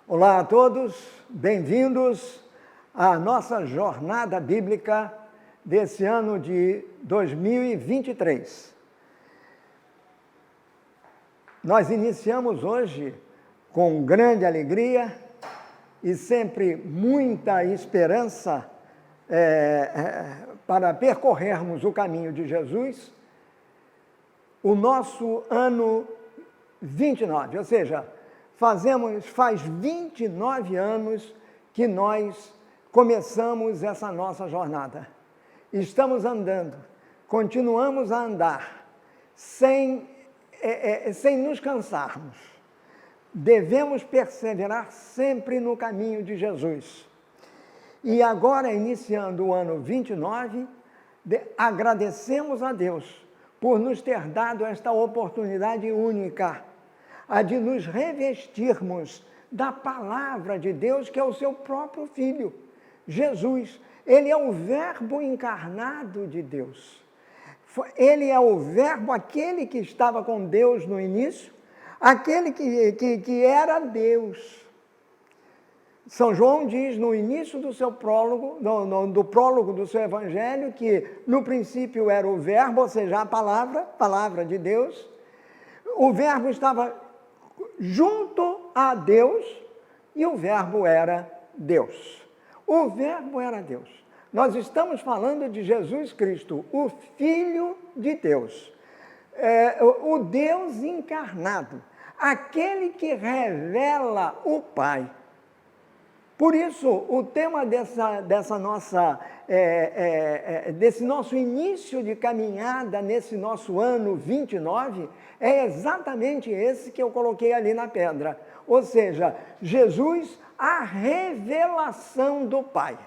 Olá a todos, bem-vindos à nossa jornada bíblica desse ano de 2023. Nós iniciamos hoje com grande alegria e sempre muita esperança para percorrermos o caminho de Jesus, o nosso ano 29, ou seja, faz 29 anos que nós começamos essa nossa jornada. Estamos andando, continuamos a andar, sem nos cansarmos. Devemos perseverar sempre no caminho de Jesus. E agora, iniciando o ano 29, agradecemos a Deus por nos ter dado esta oportunidade única, a de nos revestirmos da palavra de Deus, que é o seu próprio Filho, Jesus. Ele é o Verbo encarnado de Deus. Ele é o Verbo, aquele que estava com Deus no início, aquele que era Deus. São João diz no início do seu prólogo, do prólogo do seu evangelho, que no princípio era o Verbo, ou seja, a palavra de Deus. O Verbo estava junto a Deus e o Verbo era Deus. O Verbo era Deus. Nós estamos falando de Jesus Cristo, o Filho de Deus, o Deus encarnado, aquele que revela o Pai. Por isso, o tema desse nosso início de caminhada, nesse nosso ano 29, é exatamente esse que eu coloquei ali na pedra. Ou seja, Jesus, a revelação do Pai.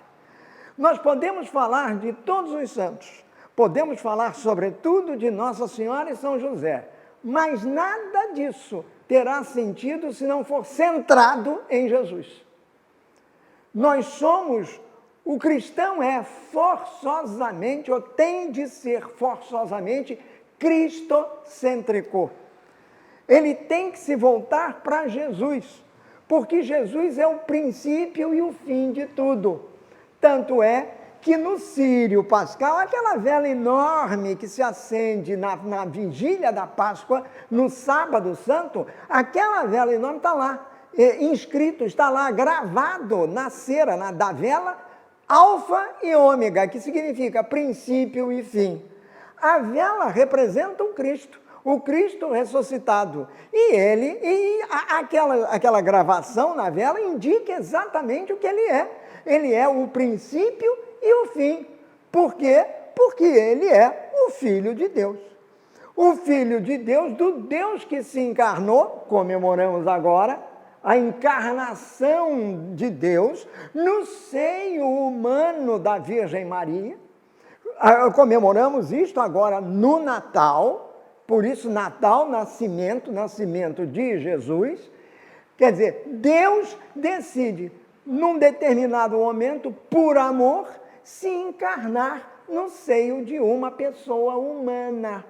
Nós podemos falar de todos os santos, podemos falar sobretudo de Nossa Senhora e São José, mas nada disso terá sentido se não for centrado em Jesus. O cristão é forçosamente, ou tem de ser forçosamente, cristocêntrico. Ele tem que se voltar para Jesus, porque Jesus é o princípio e o fim de tudo. Tanto é que no Círio Pascal, aquela vela enorme que se acende na vigília da Páscoa, no Sábado Santo, aquela vela enorme está lá, inscrito, está lá gravado na cera da vela, alfa e ômega, que significa princípio e fim. A vela representa o Cristo ressuscitado. E aquela gravação na vela indica exatamente o que ele é. Ele é o princípio e o fim. Por quê? Porque ele é o Filho de Deus. O Filho de Deus, do Deus que se encarnou, comemoramos agora, a encarnação de Deus no seio humano da Virgem Maria. Comemoramos isto agora no Natal, por isso Natal, nascimento de Jesus. Quer dizer, Deus decide, num determinado momento, por amor, se encarnar no seio de uma pessoa humana,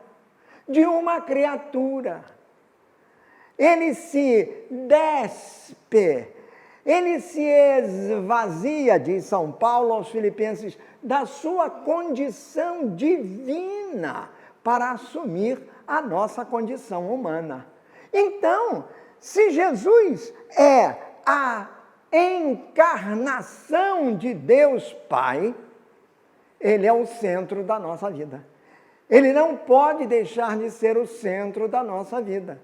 de uma criatura. Ele se despe, ele se esvazia, diz São Paulo aos Filipenses, da sua condição divina para assumir a nossa condição humana. Então, se Jesus é a encarnação de Deus Pai, ele é o centro da nossa vida. Ele não pode deixar de ser o centro da nossa vida.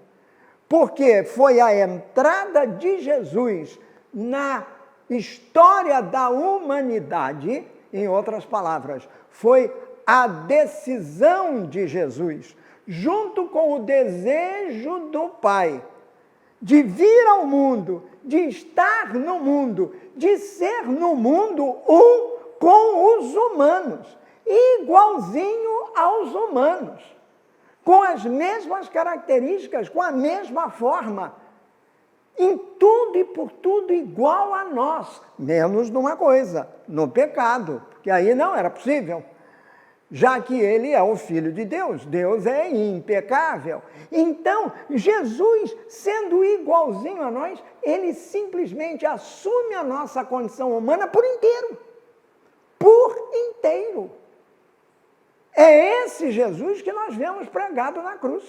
Porque foi a entrada de Jesus na história da humanidade, em outras palavras, foi a decisão de Jesus, junto com o desejo do Pai, de vir ao mundo, de estar no mundo, de ser no mundo um com os humanos, igualzinho aos humanos, com as mesmas características, com a mesma forma, em tudo e por tudo igual a nós, menos numa coisa, no pecado, porque aí não era possível. já que ele é o Filho de Deus. Deus é impecável. Então, Jesus, sendo igualzinho a nós, ele simplesmente assume a nossa condição humana por inteiro. Por inteiro. É esse Jesus que nós vemos pregado na cruz.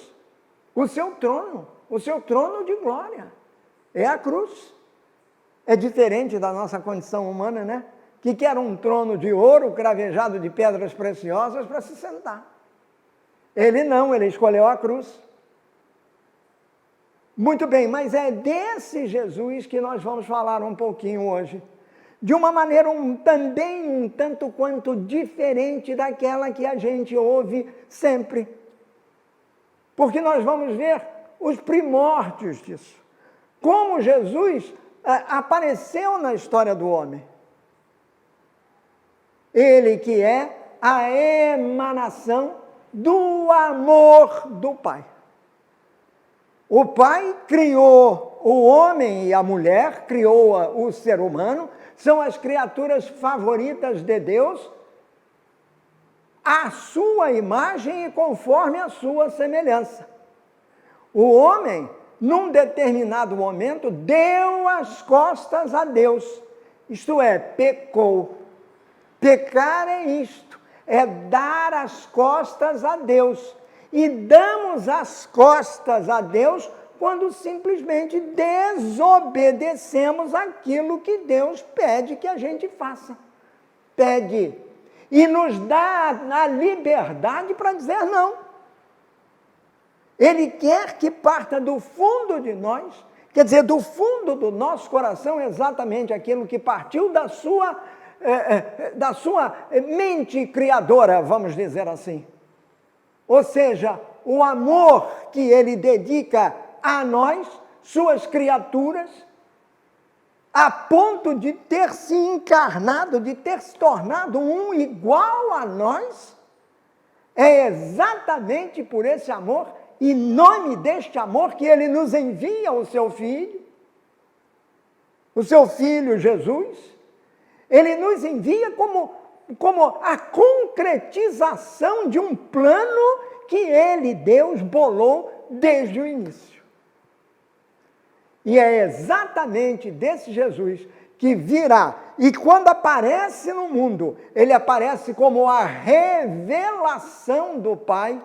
O seu trono de glória. É a cruz. É diferente da nossa condição humana, né? Que quer um trono de ouro cravejado de pedras preciosas para se sentar. Ele não, ele escolheu a cruz. Muito bem, mas é desse Jesus que nós vamos falar um pouquinho hoje. De uma maneira também um tanto quanto diferente daquela que a gente ouve sempre. Porque nós vamos ver os primórdios disso. Como Jesus apareceu na história do homem. Ele que é a emanação do amor do Pai. O Pai criou o homem e a mulher, criou o ser humano, são as criaturas favoritas de Deus, à sua imagem e conforme a sua semelhança. O homem, num determinado momento, deu as costas a Deus, isto é, pecou. Pecar é isto, é dar as costas a Deus. E damos as costas a Deus quando simplesmente desobedecemos aquilo que Deus pede que a gente faça. Pede. E nos dá a liberdade para dizer não. Ele quer que parta do fundo de nós, quer dizer, do fundo do nosso coração, exatamente aquilo que partiu da sua mente criadora, vamos dizer assim. Ou seja, o amor que ele dedica a nós, suas criaturas, a ponto de ter se encarnado, de ter se tornado um igual a nós, é exatamente por esse amor, em nome deste amor, que ele nos envia o seu Filho Jesus. Ele nos envia como a concretização de um plano que ele, Deus, bolou desde o início. E é exatamente desse Jesus que virá. E quando aparece no mundo, ele aparece como a revelação do Pai.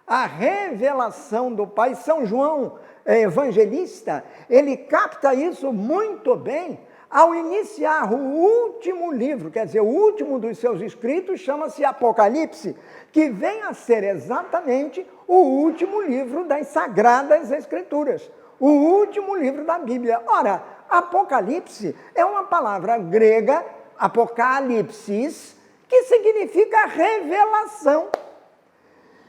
A revelação do Pai. São João, evangelista, ele capta isso muito bem ao iniciar o último livro, quer dizer, o último dos seus escritos, chama-se Apocalipse, que vem a ser exatamente o último livro das Sagradas Escrituras, o último livro da Bíblia. Ora, Apocalipse é uma palavra grega, apocalipsis, que significa revelação.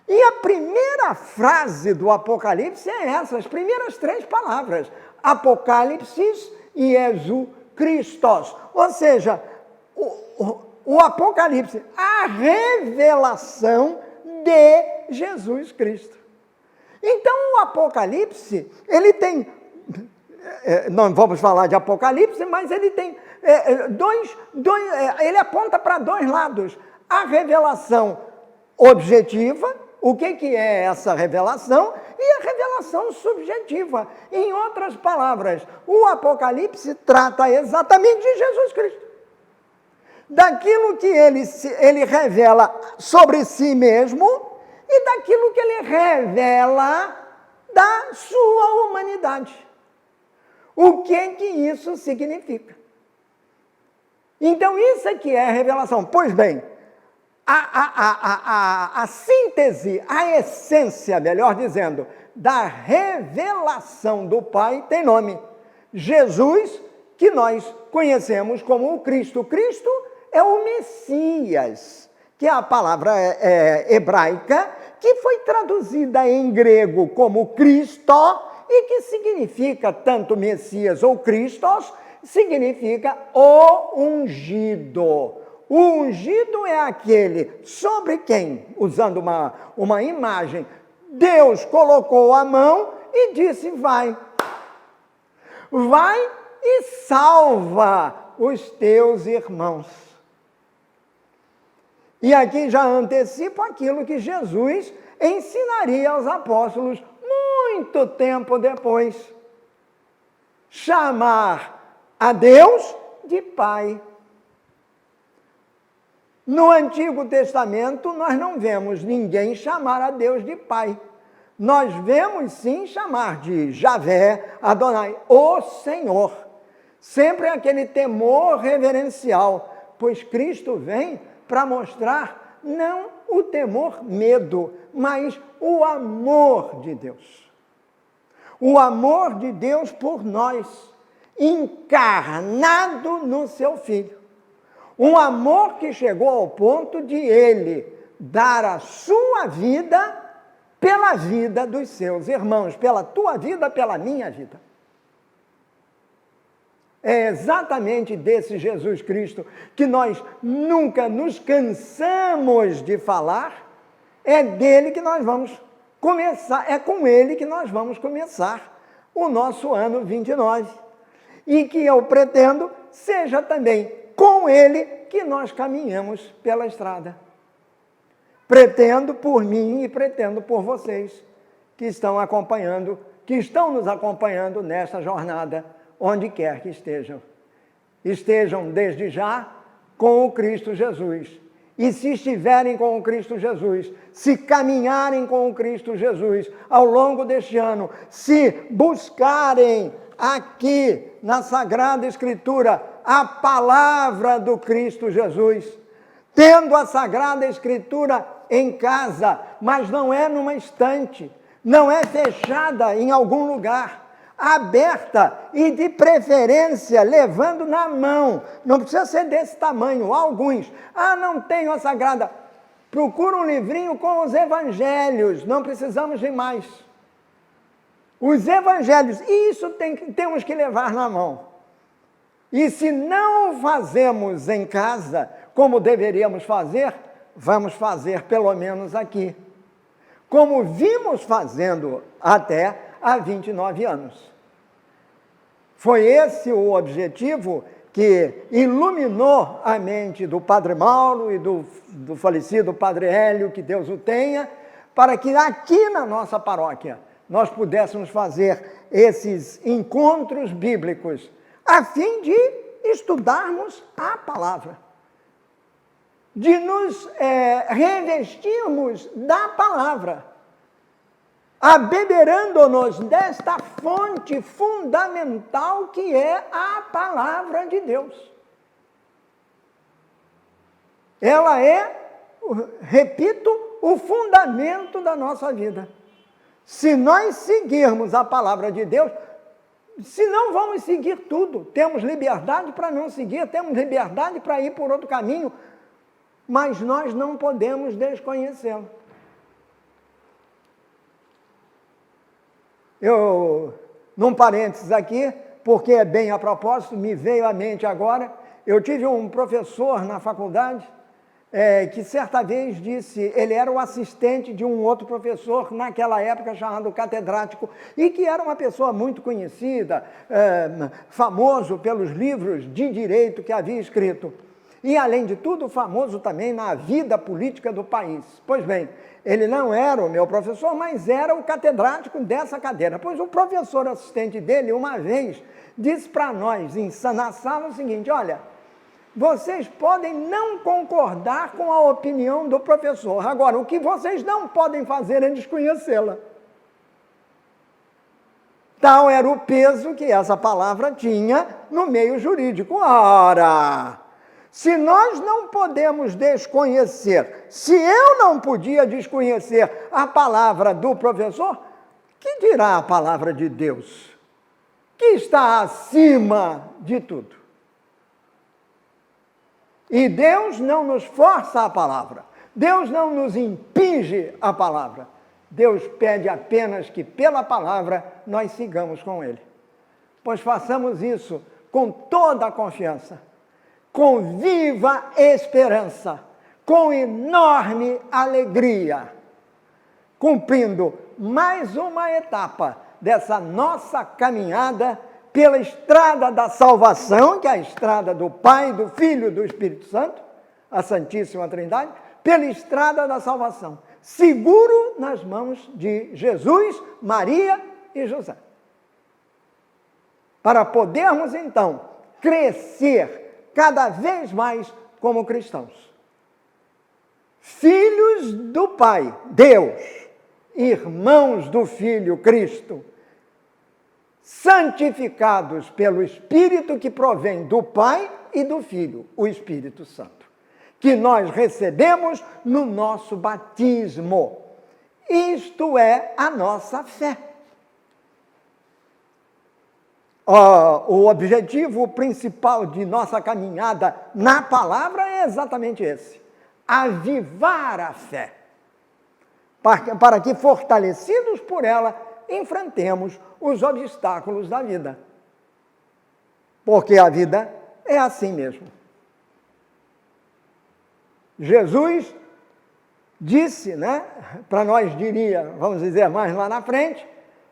E a primeira frase do Apocalipse é essa, as primeiras 3 palavras, Apocalipsis e Iesu Christos, ou seja, o Apocalipse, a revelação de Jesus Cristo. Então o Apocalipse, ele tem, não vamos falar de Apocalipse, mas ele tem ele aponta para 2 lados, a revelação objetiva. O que é essa revelação? E a revelação subjetiva. Em outras palavras, o Apocalipse trata exatamente de Jesus Cristo. Daquilo que ele revela sobre si mesmo e daquilo que ele revela da sua humanidade. O que isso significa? Então, isso aqui é a revelação. Pois bem, a síntese, a essência, melhor dizendo, da revelação do Pai tem nome. Jesus, que nós conhecemos como o Cristo. Cristo é o Messias, que é a palavra hebraica, que foi traduzida em grego como Cristo, e que significa tanto Messias ou Christos, significa o ungido. O ungido é aquele sobre quem, usando uma imagem, Deus colocou a mão e disse, vai e salva os teus irmãos. E aqui já antecipo aquilo que Jesus ensinaria aos apóstolos muito tempo depois. Chamar a Deus de Pai. No Antigo Testamento, nós não vemos ninguém chamar a Deus de Pai. Nós vemos sim chamar de Javé, Adonai, o Senhor. Sempre aquele temor reverencial, pois Cristo vem para mostrar não o temor, medo, mas o amor de Deus. O amor de Deus por nós, encarnado no seu Filho. Um amor que chegou ao ponto de Ele dar a sua vida pela vida dos seus irmãos, pela tua vida, pela minha vida. É exatamente desse Jesus Cristo que nós nunca nos cansamos de falar, é dele que nós vamos começar, é com ele que nós vamos começar o nosso ano 29. E que eu pretendo seja também com ele que nós caminhamos pela estrada. Pretendo por mim e pretendo por vocês que estão acompanhando, que estão nos acompanhando nesta jornada, onde quer que estejam. Estejam desde já com o Cristo Jesus. E se estiverem com o Cristo Jesus, se caminharem com o Cristo Jesus ao longo deste ano, se buscarem aqui na Sagrada Escritura a palavra do Cristo Jesus, tendo a Sagrada Escritura em casa, mas não é numa estante, não é fechada em algum lugar, aberta e de preferência levando na mão, não precisa ser desse tamanho, alguns, não tenho a Sagrada, procura um livrinho com os evangelhos, não precisamos de mais. Os evangelhos, isso temos que levar na mão. E se não fazemos em casa como deveríamos fazer, vamos fazer pelo menos aqui. Como vimos fazendo até há 29 anos. Foi esse o objetivo que iluminou a mente do Padre Mauro e do falecido Padre Hélio, que Deus o tenha, para que aqui na nossa paróquia nós pudéssemos fazer esses encontros bíblicos, a fim de estudarmos a palavra, de nos revestirmos da palavra, abeberando-nos desta fonte fundamental que é a palavra de Deus. Ela é, repito, o fundamento da nossa vida. Se nós seguirmos a palavra de Deus, se não vamos seguir tudo, temos liberdade para não seguir, temos liberdade para ir por outro caminho, mas nós não podemos desconhecê-la. Num parênteses aqui, porque é bem a propósito, me veio à mente agora, eu tive um professor na faculdade, que certa vez disse, ele era o assistente de um outro professor naquela época chamado catedrático, e que era uma pessoa muito conhecida, famoso pelos livros de direito que havia escrito. E, além de tudo, famoso também na vida política do país. Pois bem, ele não era o meu professor, mas era o catedrático dessa cadeira. Pois o professor assistente dele, uma vez, disse para nós, na sala, o seguinte, olha, vocês podem não concordar com a opinião do professor. Agora, o que vocês não podem fazer é desconhecê-la. Tal era o peso que essa palavra tinha no meio jurídico. Ora, se nós não podemos desconhecer, se eu não podia desconhecer a palavra do professor, que dirá a palavra de Deus, que está acima de tudo? E Deus não nos força a palavra, Deus não nos impinge a palavra, Deus pede apenas que pela palavra nós sigamos com Ele. Pois façamos isso com toda a confiança, com viva esperança, com enorme alegria, cumprindo mais uma etapa dessa nossa caminhada pela estrada da salvação, que é a estrada do Pai, do Filho e do Espírito Santo, a Santíssima Trindade, pela estrada da salvação, seguro nas mãos de Jesus, Maria e José. Para podermos, então, crescer cada vez mais como cristãos. Filhos do Pai, Deus, irmãos do Filho, Cristo, santificados pelo Espírito que provém do Pai e do Filho, o Espírito Santo, que nós recebemos no nosso batismo. Isto é a nossa fé. O objetivo principal de nossa caminhada na palavra é exatamente esse: avivar a fé, para que, fortalecidos por ela, enfrentemos os obstáculos da vida. Porque a vida é assim mesmo. Jesus disse, para nós vamos dizer mais lá na frente,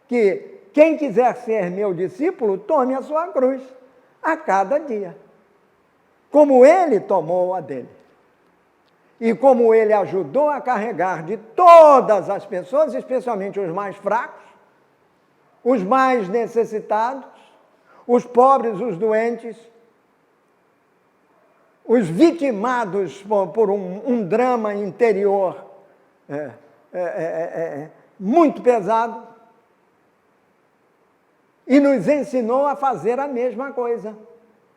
que quem quiser ser meu discípulo, tome a sua cruz a cada dia, como ele tomou a dele. E como ele ajudou a carregar de todas as pessoas, especialmente os mais fracos, os mais necessitados, os pobres, os doentes, os vitimados por um drama interior muito pesado, e nos ensinou a fazer a mesma coisa.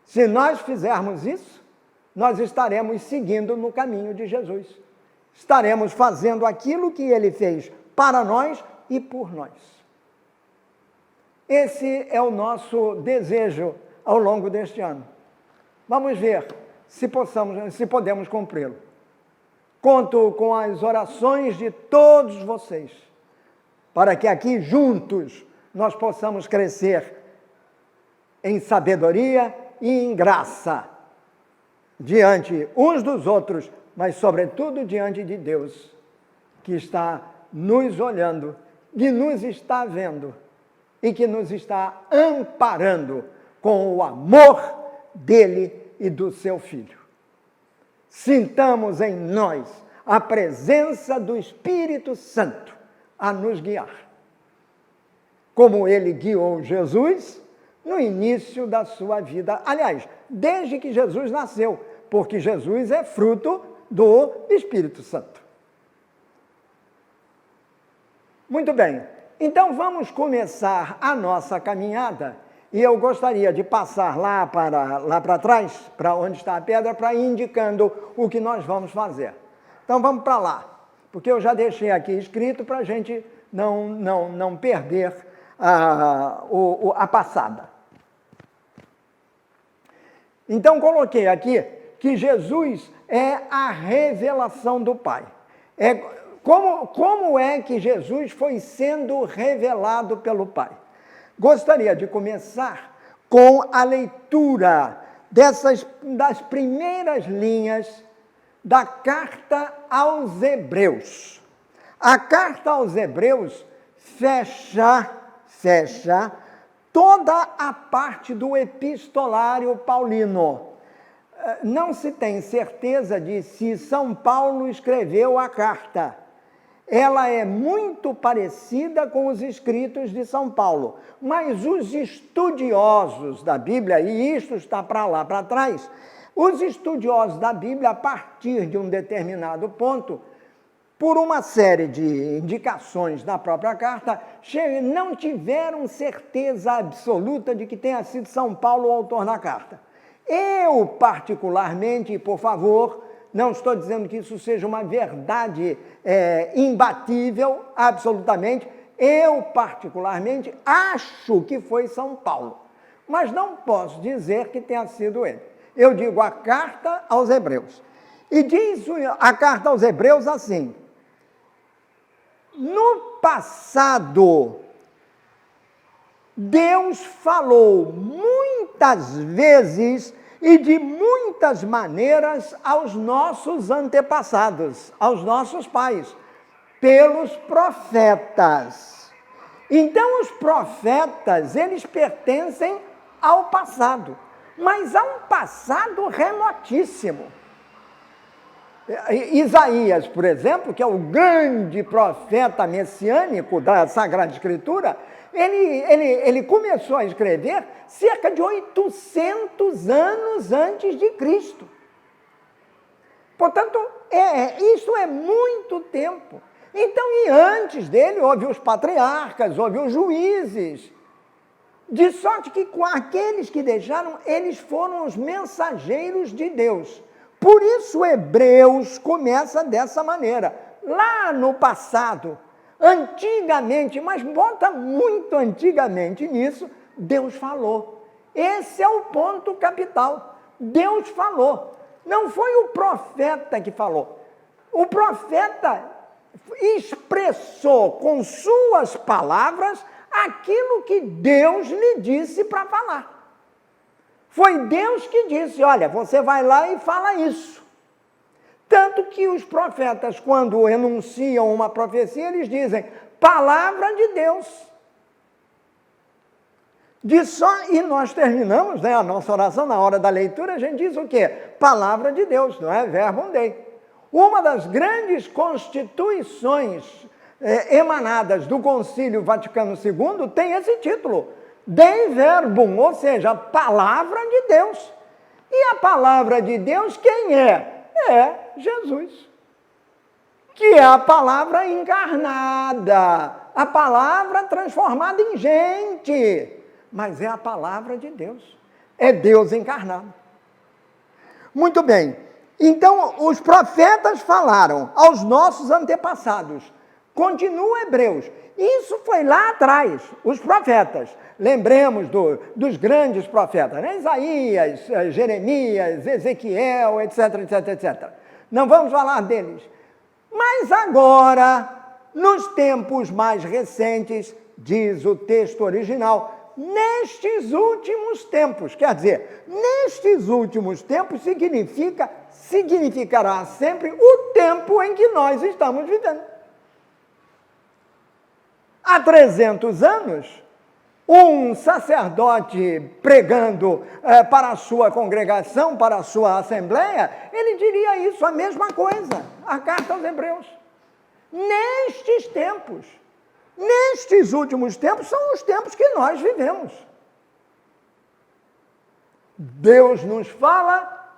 Se nós fizermos isso, nós estaremos seguindo no caminho de Jesus. Estaremos fazendo aquilo que ele fez para nós e por nós. Esse é o nosso desejo ao longo deste ano. Vamos ver se podemos cumpri-lo. Conto com as orações de todos vocês, para que aqui juntos nós possamos crescer em sabedoria e em graça, diante uns dos outros, mas sobretudo diante de Deus, que está nos olhando, que nos está vendo e que nos está amparando com o amor dele e do seu Filho. Sintamos em nós a presença do Espírito Santo a nos guiar, como ele guiou Jesus no início da sua vida. Aliás, desde que Jesus nasceu, porque Jesus é fruto do Espírito Santo. Muito bem, então vamos começar a nossa caminhada, e eu gostaria de passar lá para trás, para onde está a pedra, para ir indicando o que nós vamos fazer. Então vamos para lá, porque eu já deixei aqui escrito para a gente não perder a passada. Então coloquei aqui que Jesus é a revelação do Pai. Como é que Jesus foi sendo revelado pelo Pai? Gostaria de começar com a leitura das primeiras linhas da carta aos Hebreus. A carta aos Hebreus fecha toda a parte do epistolário paulino. Não se tem certeza de se São Paulo escreveu a carta. Ela é muito parecida com os escritos de São Paulo, mas os estudiosos da Bíblia, e isto está para lá, para trás, os estudiosos da Bíblia, a partir de um determinado ponto, por uma série de indicações da própria carta, não tiveram certeza absoluta de que tenha sido São Paulo o autor da carta. Eu, particularmente, por favor, não estou dizendo que isso seja uma verdade imbatível, absolutamente, eu, particularmente, acho que foi São Paulo, mas não posso dizer que tenha sido ele. Eu digo a carta aos Hebreus. E diz a carta aos Hebreus assim: no passado, Deus falou muitas vezes e de muitas maneiras aos nossos antepassados, aos nossos pais, pelos profetas. Então, os profetas, eles pertencem ao passado, mas a um passado remotíssimo. Isaías, por exemplo, que é o grande profeta messiânico da Sagrada Escritura, ele começou a escrever cerca de 800 anos antes de Cristo. Portanto, isso é muito tempo. Então, e antes dele, houve os patriarcas, houve os juízes, de sorte que com aqueles que deixaram, eles foram os mensageiros de Deus. Por isso, Hebreus começa dessa maneira. Lá no passado, antigamente, mas bota muito antigamente nisso, Deus falou. Esse é o ponto capital. Deus falou. Não foi o profeta que falou. O profeta expressou com suas palavras aquilo que Deus lhe disse para falar. Foi Deus que disse, olha, você vai lá e fala isso. Tanto que os profetas, quando enunciam uma profecia, eles dizem, palavra de Deus. E nós terminamos, né, a nossa oração, na hora da leitura, a gente diz o quê? Palavra de Deus, não é? Verbum Dei. Uma das grandes constituições emanadas do Concílio Vaticano II tem esse título, Dei Verbum, ou seja, palavra de Deus. E a palavra de Deus quem é? É Jesus, que é a palavra encarnada, a palavra transformada em gente, mas é a palavra de Deus, é Deus encarnado. Muito bem, então os profetas falaram aos nossos antepassados, continua Hebreus, isso foi lá atrás, os profetas, lembremos dos grandes profetas, né? Isaías, Jeremias, Ezequiel, etc, etc, etc. Não vamos falar deles. Mas agora, nos tempos mais recentes, diz o texto original, nestes últimos tempos, quer dizer, nestes últimos tempos significará sempre o tempo em que nós estamos vivendo. Há 300 anos, um sacerdote pregando para a sua congregação, para a sua assembleia, ele diria isso, a mesma coisa, a carta aos Hebreus. Nestes tempos, nestes últimos tempos, são os tempos que nós vivemos. Deus nos fala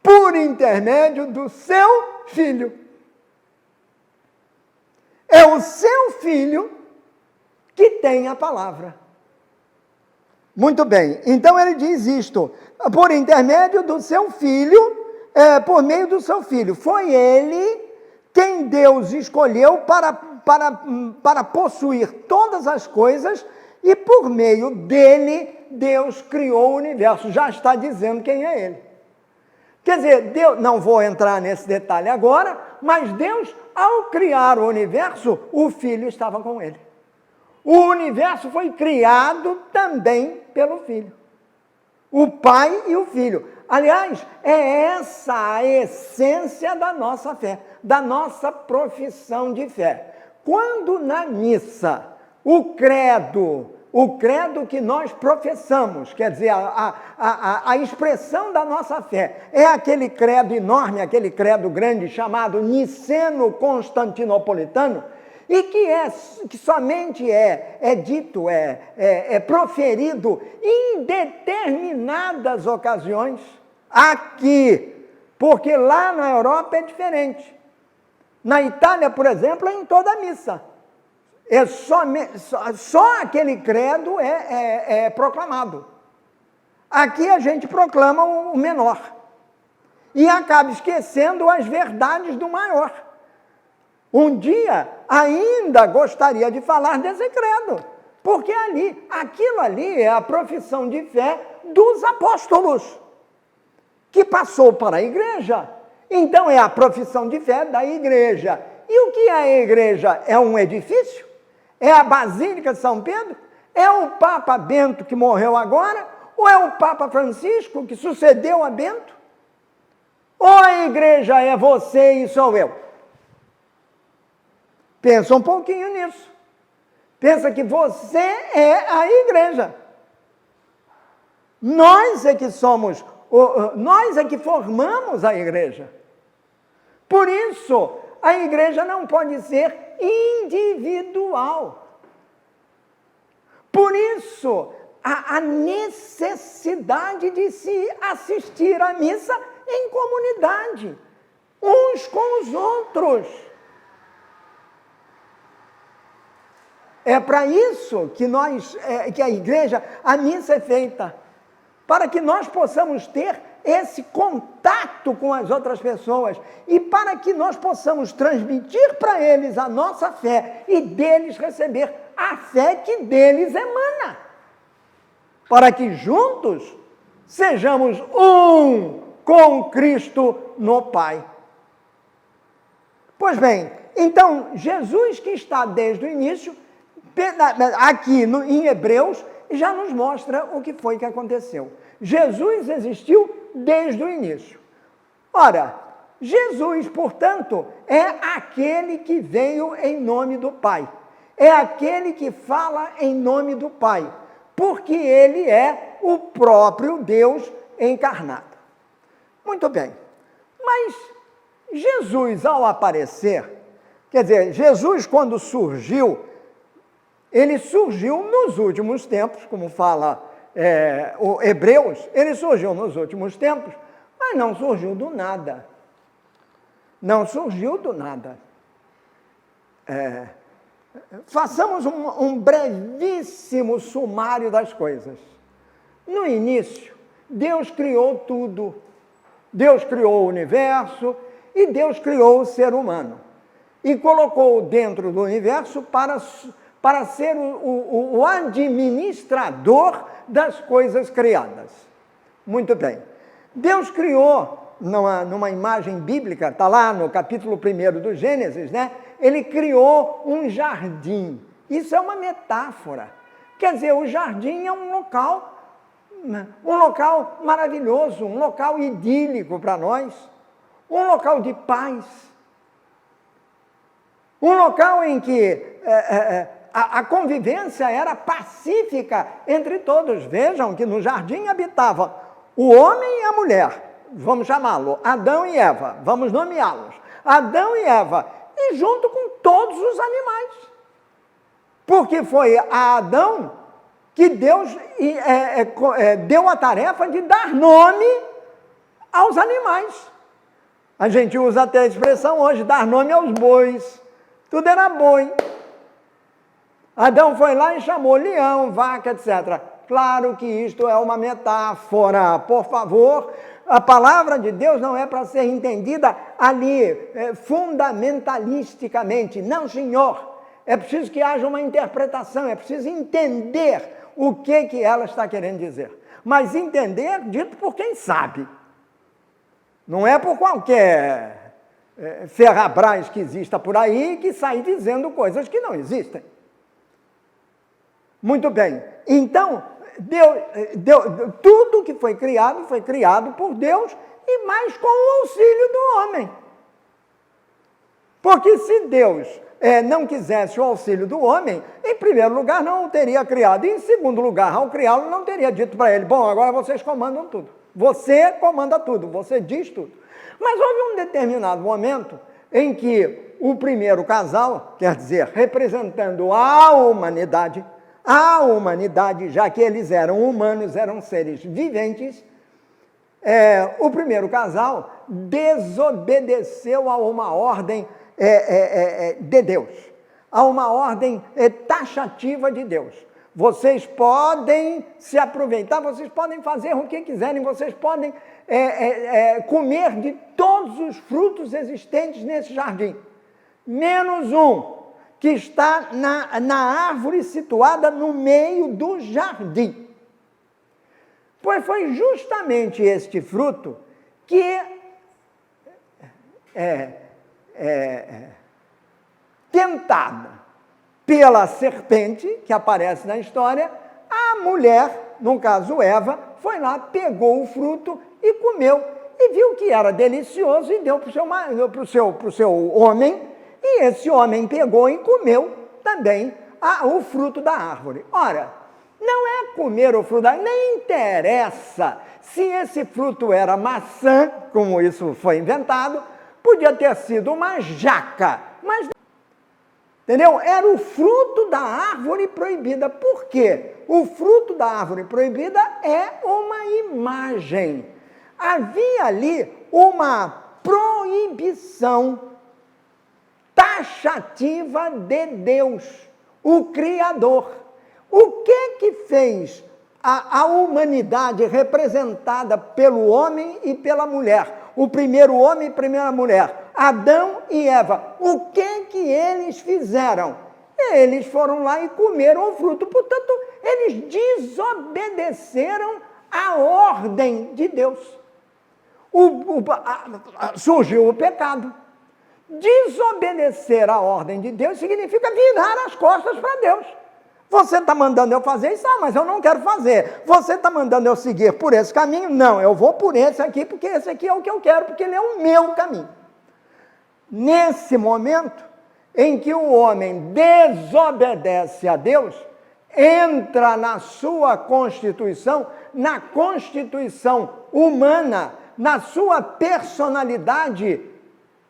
por intermédio do seu Filho. É o seu Filho que tem a palavra. Muito bem, então ele diz isto, por intermédio do seu Filho, por meio do seu Filho. Foi ele quem Deus escolheu para possuir todas as coisas e por meio dele Deus criou o universo. Já está dizendo quem é ele. Quer dizer, Deus, não vou entrar nesse detalhe agora, mas Deus, ao criar o universo, o Filho estava com ele. O universo foi criado também pelo Filho. O Pai e o Filho. Aliás, é essa a essência da nossa fé, da nossa profissão de fé. Quando na missa, o credo que nós professamos, quer dizer, a expressão da nossa fé, é aquele credo enorme, aquele credo grande chamado niceno-constantinopolitano, e que somente é dito, é proferido em determinadas ocasiões, aqui, porque lá na Europa é diferente. Na Itália, por exemplo, é em toda a missa. Só aquele credo é proclamado. Aqui a gente proclama o menor. E acaba esquecendo as verdades do maior. Um dia ainda gostaria de falar desse credo, porque aquilo ali é a profissão de fé dos apóstolos, que passou para a igreja. Então é a profissão de fé da igreja. E o que é a igreja? É um edifício? É a Basílica de São Pedro? É o Papa Bento que morreu agora? Ou é o Papa Francisco que sucedeu a Bento? Ou a igreja é você e sou eu? Pensa um pouquinho nisso. Pensa que você é a igreja. Nós é que formamos a igreja. Por isso, a igreja não pode ser individual. Por isso, a necessidade de se assistir à missa em comunidade, uns com os outros. É para isso que a igreja, a missa é feita, para que nós possamos ter esse contato com as outras pessoas e para que nós possamos transmitir para eles a nossa fé e deles receber a fé que deles emana, para que juntos sejamos um com Cristo no Pai. Pois bem, então, Jesus que está desde o início, aqui em Hebreus, já nos mostra o que foi que aconteceu. Jesus existiu desde o início. Ora, Jesus, portanto, é aquele que veio em nome do Pai. É aquele que fala em nome do Pai, porque ele é o próprio Deus encarnado. Muito bem, mas Jesus, ao aparecer, quer dizer, Jesus, quando surgiu, ele surgiu nos últimos tempos, como fala o Hebreus, ele surgiu nos últimos tempos, mas não surgiu do nada. Não surgiu do nada. Façamos um brevíssimo sumário das coisas. No início, Deus criou tudo. Deus criou o universo e Deus criou o ser humano. E colocou dentro do universo para ser o administrador das coisas criadas. Muito bem. Deus criou, numa imagem bíblica, está lá no capítulo 1 do Gênesis, né? Ele criou um jardim. Isso é uma metáfora. Quer dizer, o jardim é um local maravilhoso, um local idílico para nós, um local de paz, um local em que a convivência era pacífica entre todos. Vejam que no jardim habitava o homem e a mulher, vamos chamá-lo Adão e Eva, vamos nomeá-los, Adão e Eva, e junto com todos os animais, porque foi a Adão que Deus deu a tarefa de dar nome aos animais. A gente usa até a expressão hoje, dar nome aos bois, tudo era boi. Adão foi lá e chamou leão, vaca, etc. Claro que isto é uma metáfora, por favor. A palavra de Deus não é para ser entendida ali, fundamentalisticamente. Não, senhor. É preciso que haja uma interpretação, é preciso entender o que ela está querendo dizer. Mas entender dito por quem sabe. Não é por qualquer ferrabras que exista por aí que sai dizendo coisas que não existem. Muito bem. Então, tudo que foi criado por Deus e mais com o auxílio do homem. Porque se Deus não quisesse o auxílio do homem, em primeiro lugar não o teria criado, e em segundo lugar, ao criá-lo, não teria dito para ele, bom, agora vocês comandam tudo. Você comanda tudo, você diz tudo. Mas houve um determinado momento em que o primeiro casal, quer dizer, representando a humanidade, já que eles eram humanos, eram seres viventes, o primeiro casal desobedeceu a uma ordem de Deus, a uma ordem taxativa de Deus. Vocês podem se aproveitar, vocês podem fazer o que quiserem, vocês podem comer de todos os frutos existentes nesse jardim, menos um, que está na árvore situada no meio do jardim. Pois foi justamente este fruto que tentada pela serpente, que aparece na história, a mulher, no caso Eva, foi lá, pegou o fruto e comeu, e viu que era delicioso e deu para o seu homem, e esse homem pegou e comeu também o fruto da árvore. Ora, não é comer o fruto da árvore, nem interessa se esse fruto era maçã, como isso foi inventado, podia ter sido uma jaca, mas, entendeu? Era o fruto da árvore proibida. Por quê? O fruto da árvore proibida é uma imagem. Havia ali uma proibição taxativa de Deus, o Criador. O que fez a humanidade representada pelo homem e pela mulher? O primeiro homem e a primeira mulher, Adão e Eva. O que eles fizeram? Eles foram lá e comeram o fruto. Portanto, eles desobedeceram a ordem de Deus. Surgiu o pecado. Desobedecer a ordem de Deus significa virar as costas para Deus. Você está mandando eu fazer isso, mas eu não quero fazer. Você está mandando eu seguir por esse caminho? Não, eu vou por esse aqui, porque esse aqui é o que eu quero, porque ele é o meu caminho. Nesse momento em que o homem desobedece a Deus, entra na sua constituição, na constituição humana, na sua personalidade,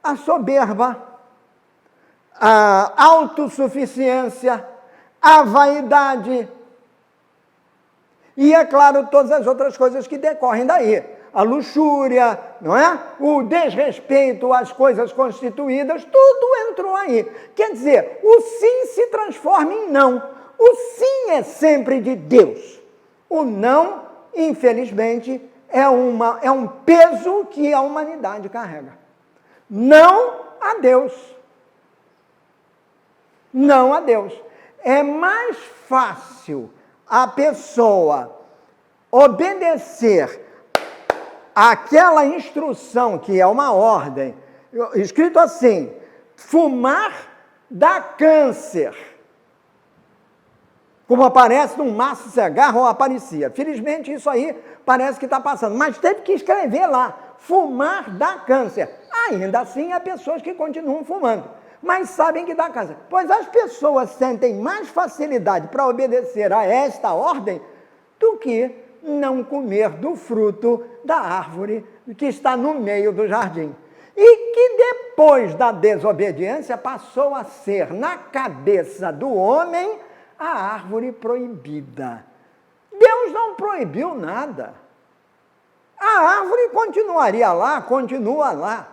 a soberba, a autossuficiência, a vaidade e, é claro, todas as outras coisas que decorrem daí. A luxúria, não é? O desrespeito às coisas constituídas, tudo entrou aí. Quer dizer, o sim se transforma em não. O sim é sempre de Deus. O não, infelizmente, é um peso que a humanidade carrega. Não a Deus. Não a Deus. É mais fácil a pessoa obedecer àquela instrução, que é uma ordem, escrito assim: fumar dá câncer. Como aparece num maço de cigarro, ou aparecia. Felizmente isso aí parece que está passando, mas teve que escrever lá: fumar dá câncer. Ainda assim há pessoas que continuam fumando, mas sabem que dá câncer. Pois as pessoas sentem mais facilidade para obedecer a esta ordem do que não comer do fruto da árvore que está no meio do jardim. E que depois da desobediência passou a ser, na cabeça do homem, a árvore proibida. Deus não proibiu nada. A árvore continuaria lá, continua lá.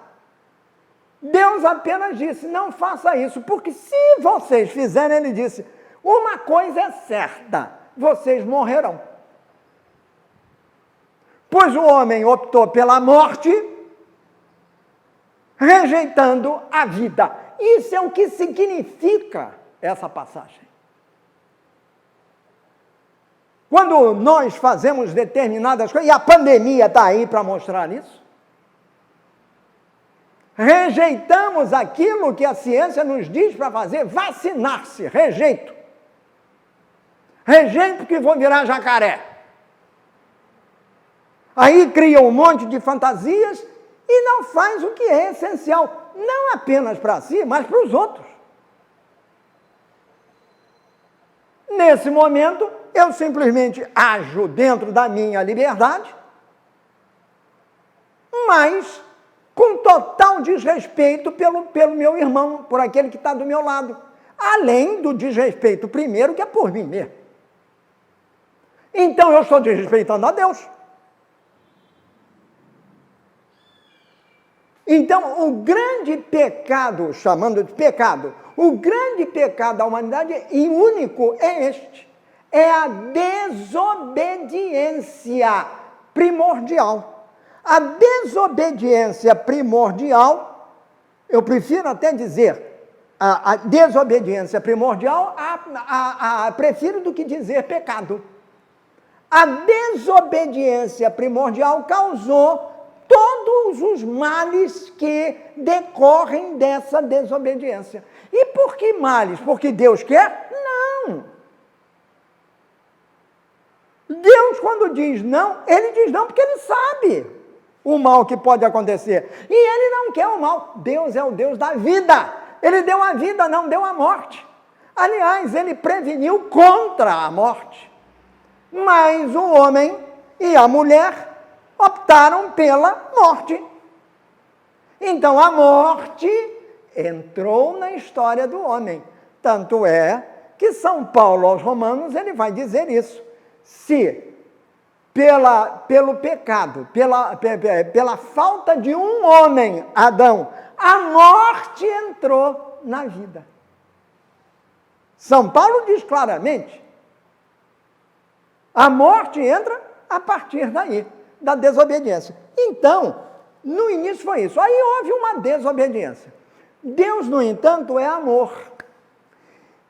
Deus apenas disse: não faça isso, porque se vocês fizerem, ele disse, uma coisa é certa, vocês morrerão. Pois o homem optou pela morte, rejeitando a vida. Isso é o que significa essa passagem. Quando nós fazemos determinadas coisas, e a pandemia está aí para mostrar isso, rejeitamos aquilo que a ciência nos diz para fazer, vacinar-se, rejeito. Rejeito porque vou virar jacaré. Aí cria um monte de fantasias e não faz o que é essencial, não apenas para si, mas para os outros. Nesse momento, eu simplesmente ajo dentro da minha liberdade, mas com total desrespeito pelo meu irmão, por aquele que está do meu lado. Além do desrespeito primeiro, que é por mim mesmo. Então eu estou desrespeitando a Deus. Então, o grande pecado, chamando de pecado, o grande pecado da humanidade, e único, é este. É a desobediência primordial. A desobediência primordial, eu prefiro até dizer, a desobediência primordial, prefiro do que dizer pecado. A desobediência primordial causou todos os males que decorrem dessa desobediência. E por que males? Porque Deus quer? Não. Deus, quando diz não, ele diz não porque ele sabe o mal que pode acontecer. E ele não quer o mal. Deus é o Deus da vida. Ele deu a vida, não deu a morte. Aliás, ele preveniu contra a morte. Mas o homem e a mulher optaram pela morte. Então a morte entrou na história do homem. Tanto é que São Paulo aos Romanos, ele vai dizer isso. Se pelo pecado, pela falta de um homem, Adão, a morte entrou na vida. São Paulo diz claramente, a morte entra a partir daí, da desobediência. Então, no início foi isso. Aí houve uma desobediência. Deus, no entanto, é amor.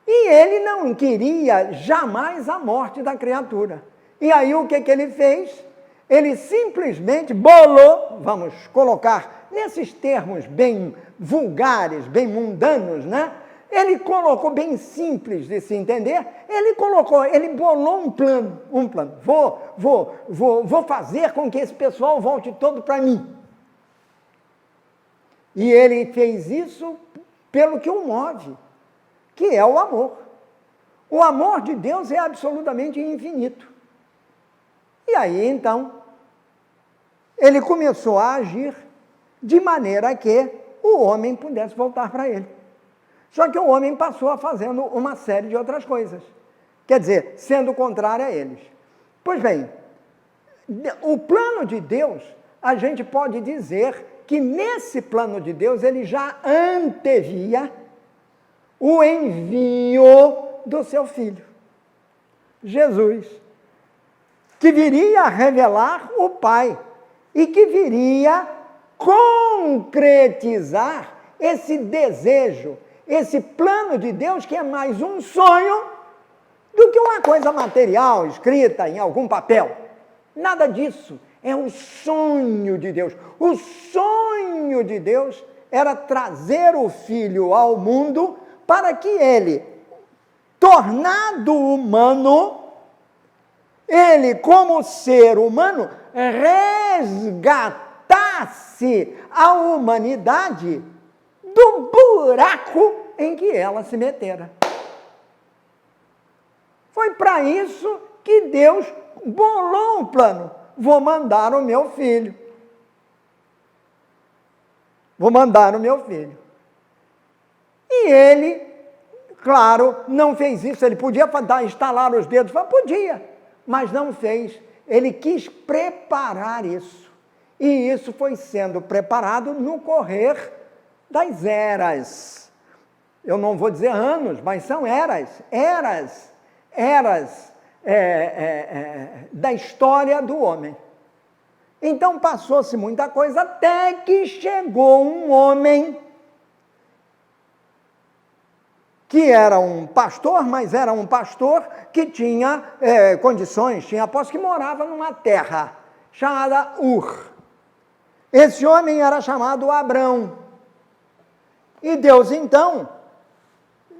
E ele não queria jamais a morte da criatura. E aí o que ele fez? Ele simplesmente bolou, vamos colocar nesses termos bem vulgares, bem mundanos, né? Ele colocou, bem simples de se entender, ele bolou um plano. Vou fazer com que esse pessoal volte todo para mim. E ele fez isso pelo que o move, que é o amor. O amor de Deus é absolutamente infinito. E aí, então, ele começou a agir de maneira que o homem pudesse voltar para ele. Só que o homem passou a fazendo uma série de outras coisas. Quer dizer, sendo contrário a eles. Pois bem, o plano de Deus, a gente pode dizer que nesse plano de Deus, ele já antevia o envio do seu Filho, Jesus, que viria a revelar o Pai e que viria concretizar esse desejo, esse plano de Deus que é mais um sonho do que uma coisa material, escrita em algum papel. Nada disso. É um sonho de Deus. O sonho de Deus era trazer o Filho ao mundo para que ele, tornado humano, ele, como ser humano, resgatasse a humanidade do buraco em que ela se metera. Foi para isso que Deus bolou um plano. Vou mandar o meu filho. Vou mandar o meu filho. E ele, claro, não fez isso. Ele podia estalar os dedos, podia, mas não fez. Ele quis preparar isso. E isso foi sendo preparado no correr das eras. Eu não vou dizer anos, mas são eras da história do homem. Então passou-se muita coisa até que chegou um homem que era um pastor, mas era um pastor que tinha condições, tinha posse, que morava numa terra chamada Ur. Esse homem era chamado Abrão. E Deus, então,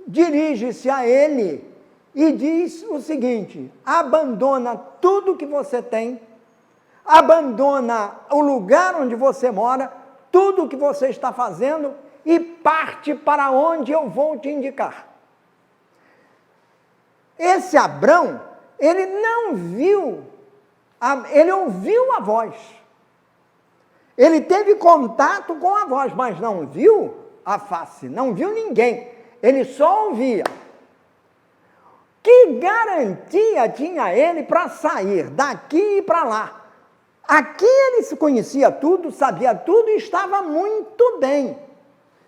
dirige-se a ele e diz o seguinte: abandona tudo que você tem, abandona o lugar onde você mora, tudo que você está fazendo e parte para onde eu vou te indicar. Esse Abrão, ele não viu, ele ouviu a voz. Ele teve contato com a voz, mas não viu a face, não viu ninguém. Ele só ouvia. Que garantia tinha ele para sair daqui e para lá? Aqui ele se conhecia tudo, sabia tudo e estava muito bem.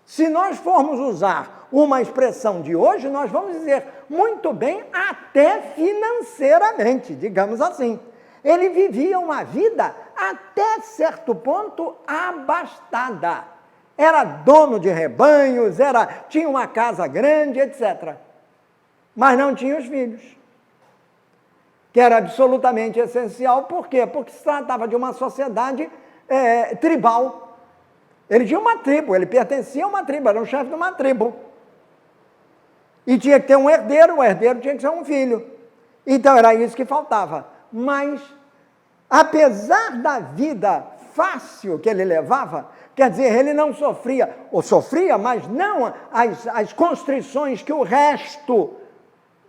Se nós formos usar uma expressão de hoje, nós vamos dizer muito bem até financeiramente, digamos assim. Ele vivia uma vida até certo ponto abastada. Era dono de rebanhos, tinha uma casa grande, etc. Mas não tinha os filhos, que era absolutamente essencial. Por quê? Porque se tratava de uma sociedade tribal. Ele tinha uma tribo, ele pertencia a uma tribo, era o chefe de uma tribo. E tinha que ter um herdeiro, o herdeiro tinha que ser um filho. Então era isso que faltava. Mas, apesar da vida fácil que ele levava, quer dizer, ele não sofria, ou sofria, mas não as constrições que o resto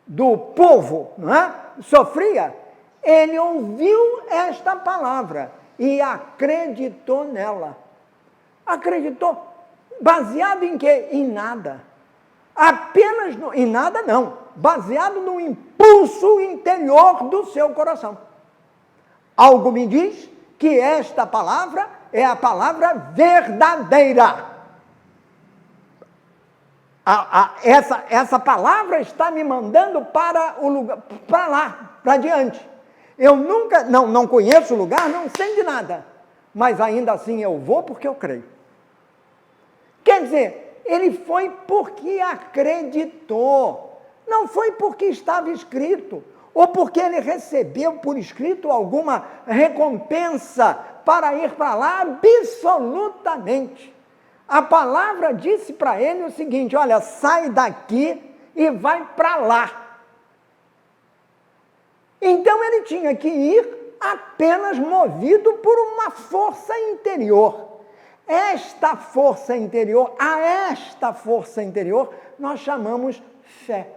do povo, não é? Sofria. Ele ouviu esta palavra e acreditou nela. Acreditou. Baseado em quê? Em nada. Apenas em nada não. Baseado no impulso interior do seu coração. Algo me diz que esta palavra é a palavra verdadeira. Essa palavra está me mandando para o lugar, para lá, para diante. Eu nunca, não conheço o lugar, não sei de nada, mas ainda assim eu vou porque eu creio. Quer dizer, ele foi porque acreditou, não foi porque estava escrito, ou porque ele recebeu por escrito alguma recompensa para ir para lá, absolutamente. A palavra disse para ele o seguinte: olha, sai daqui e vai para lá. Então ele tinha que ir apenas movido por uma força interior. Esta força interior, nós chamamos fé.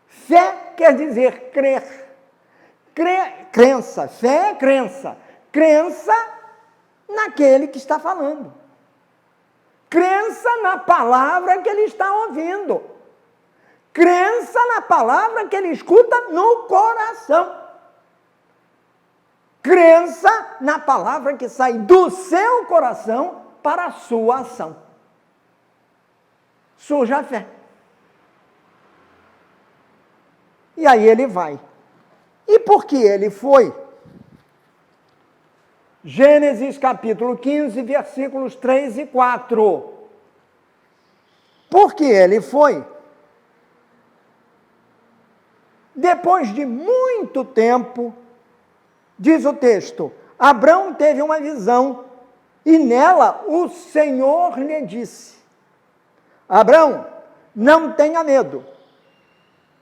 Fé quer dizer crer. Crença, fé é crença. Crença naquele que está falando. Crença na palavra que ele está ouvindo. Crença na palavra que ele escuta no coração. Crença na palavra que sai do seu coração para a sua ação. Surge a fé. E aí ele vai. E por que ele foi? Gênesis capítulo 15, versículos 3 e 4. Porque ele foi. Depois de muito tempo, diz o texto, Abrão teve uma visão e nela o Senhor lhe disse: Abrão, não tenha medo,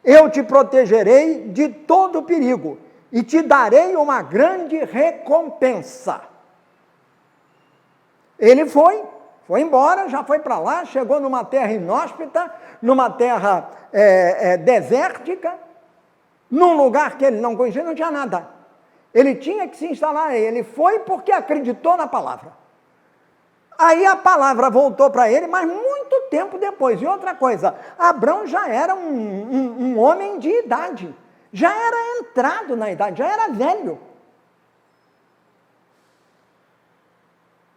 eu te protegerei de todo perigo e te darei uma grande recompensa. Ele foi embora, já foi para lá, chegou numa terra inóspita, numa terra desértica, num lugar que ele não conhecia, não tinha nada. Ele tinha que se instalar, ele foi porque acreditou na palavra. Aí a palavra voltou para ele, mas muito tempo depois. E outra coisa, Abrão já era um homem de idade, já era entrado na idade, já era velho.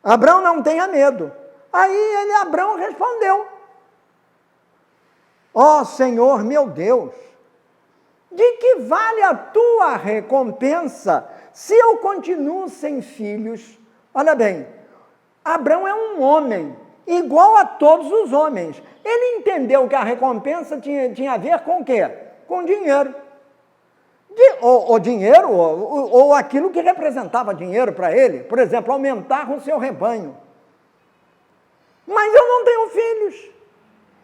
Abrão, não tenha medo. Aí Abrão respondeu: ó Senhor meu Deus, de que vale a tua recompensa se eu continuo sem filhos? Olha bem, Abrão é um homem, igual a todos os homens. Ele entendeu que a recompensa tinha a ver com o quê? Com dinheiro. Ou dinheiro, ou aquilo que representava dinheiro para ele. Por exemplo, aumentar o seu rebanho. Mas eu não tenho filhos.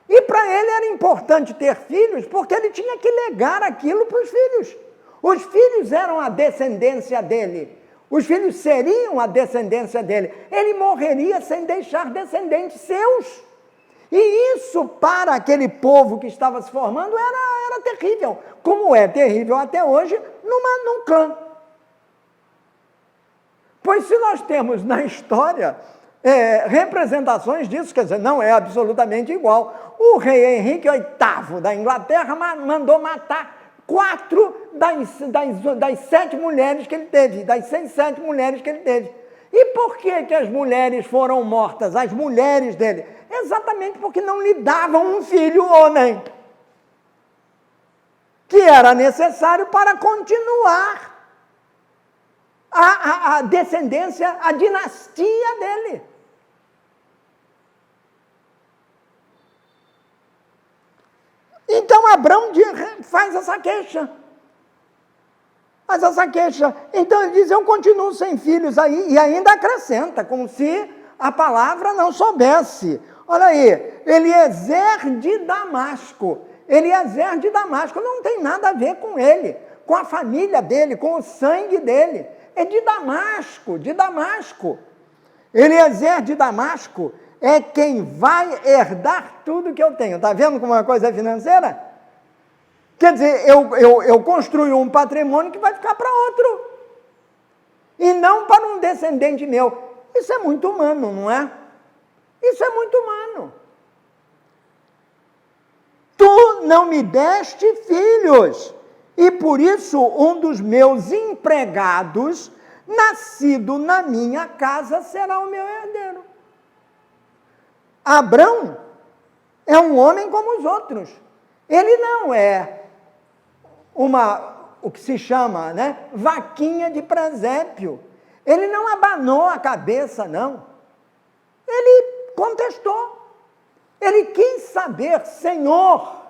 E para ele era importante ter filhos, porque ele tinha que legar aquilo para os filhos. Os filhos eram a descendência dele. Os filhos seriam a descendência dele. Ele morreria sem deixar descendentes seus. E isso, para aquele povo que estava se formando, era terrível. Como é terrível até hoje num clã. Pois se nós temos na história representações disso, quer dizer, não é absolutamente igual. O rei Henrique VIII da Inglaterra mandou matar 4 das 7 mulheres que ele teve, das 6, 7 mulheres que ele teve. E por que as mulheres foram mortas, as mulheres dele? Exatamente porque não lhe davam um filho homem, que era necessário para continuar a descendência, a dinastia dele. Então Abrão faz essa queixa. Então ele diz: eu continuo sem filhos aí, e ainda acrescenta, como se a palavra não soubesse. Olha aí, Eliezer de Damasco. Eliezer de Damasco não tem nada a ver com ele, com a família dele, com o sangue dele. É de Damasco, de Damasco. Eliezer de Damasco é quem vai herdar tudo que eu tenho. Está vendo como uma coisa é financeira? Quer dizer, eu construo um patrimônio que vai ficar para outro. E não para um descendente meu. Isso é muito humano, não é? Isso é muito humano. Tu não me deste filhos, e por isso um dos meus empregados, nascido na minha casa, será o meu herdeiro. Abrão é um homem como os outros. Ele não é o que se chama, né, vaquinha de presépio. Ele não abanou a cabeça, não. Ele contestou. Ele quis saber, Senhor.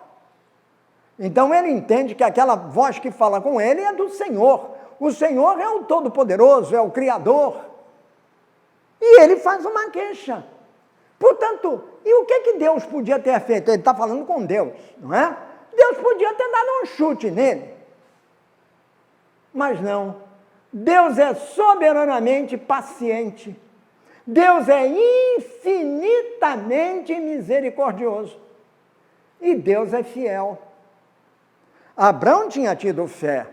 Então ele entende que aquela voz que fala com ele é do Senhor. O Senhor é o Todo-Poderoso, é o Criador. E ele faz uma queixa. Portanto, e o que Deus podia ter feito? Ele está falando com Deus, não é? Deus podia ter dado um chute nele. Mas não. Deus é soberanamente paciente. Deus é infinitamente misericordioso. E Deus é fiel. Abrão tinha tido fé.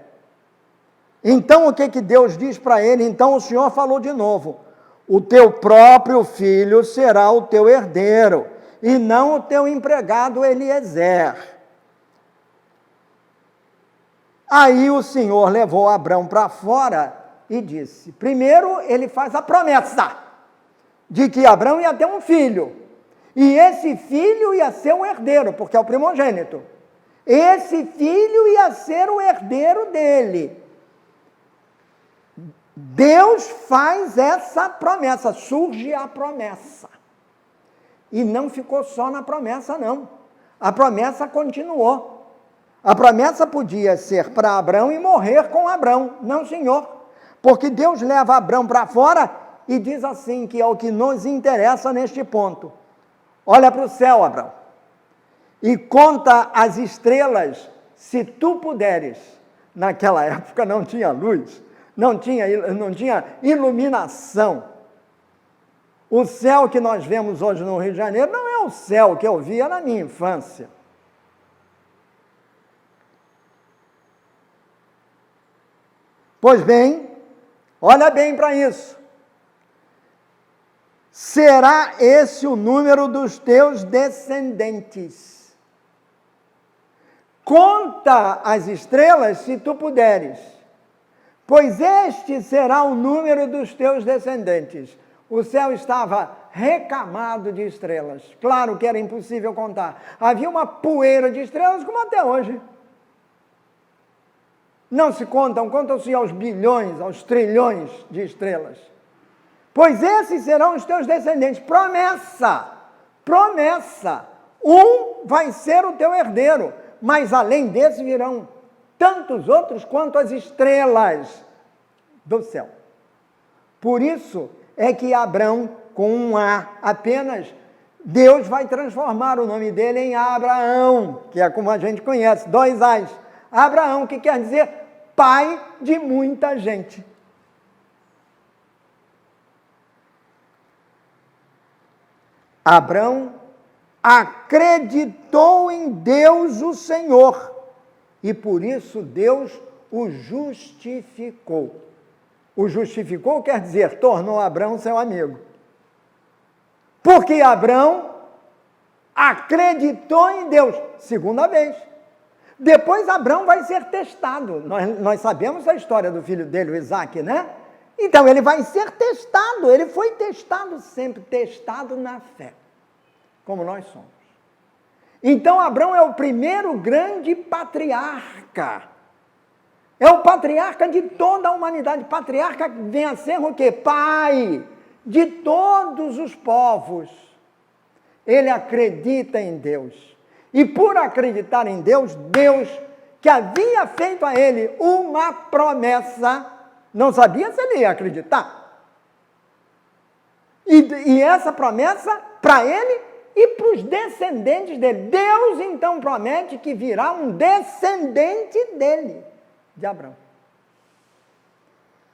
Então o que Deus diz para ele? Então o Senhor falou de novo: o teu próprio filho será o teu herdeiro, e não o teu empregado Eliezer. Aí o Senhor levou Abrão para fora e disse, primeiro ele faz a promessa de que Abrão ia ter um filho, e esse filho ia ser o herdeiro, porque é o primogênito. Esse filho ia ser o herdeiro dele. Deus faz essa promessa, surge a promessa. E não ficou só na promessa, não. A promessa continuou. A promessa podia ser para Abrão e morrer com Abrão. Não, senhor. Porque Deus leva Abrão para fora e diz assim, que é o que nos interessa neste ponto. Olha para o céu, Abrão, e conta as estrelas, se tu puderes. Naquela época não tinha luz, não tinha iluminação. O céu que nós vemos hoje no Rio de Janeiro não é o céu que eu via na minha infância. Pois bem, olha bem para isso. Será esse o número dos teus descendentes. Conta as estrelas se tu puderes, pois este será o número dos teus descendentes. O céu estava recamado de estrelas. Claro que era impossível contar. Havia uma poeira de estrelas, como até hoje. Não se contam-se aos bilhões, aos trilhões de estrelas. Pois esses serão os teus descendentes. Promessa, promessa. Um vai ser o teu herdeiro, mas além desse virão tantos outros quanto as estrelas do céu. Por isso é que Abrão, com um A apenas, Deus vai transformar o nome dele em Abraão, que é como a gente conhece, 2 A's. Abraão, que quer dizer pai de muita gente. Abrão acreditou em Deus o Senhor, e por isso Deus o justificou. O justificou quer dizer, tornou Abrão seu amigo. Porque Abrão acreditou em Deus, segunda vez. Depois Abrão vai ser testado. Nós sabemos a história do filho dele, o Isaque, né? Então ele vai ser testado, ele foi testado sempre, testado na fé, como nós somos. Então Abrão é o primeiro grande patriarca. É o patriarca de toda a humanidade. Patriarca vem a ser o quê? Pai de todos os povos. Ele acredita em Deus. E por acreditar em Deus, Deus que havia feito a ele uma promessa, não sabia se ele ia acreditar. E essa promessa para ele e para os descendentes dele. Deus então promete que virá um descendente dele, de Abrão.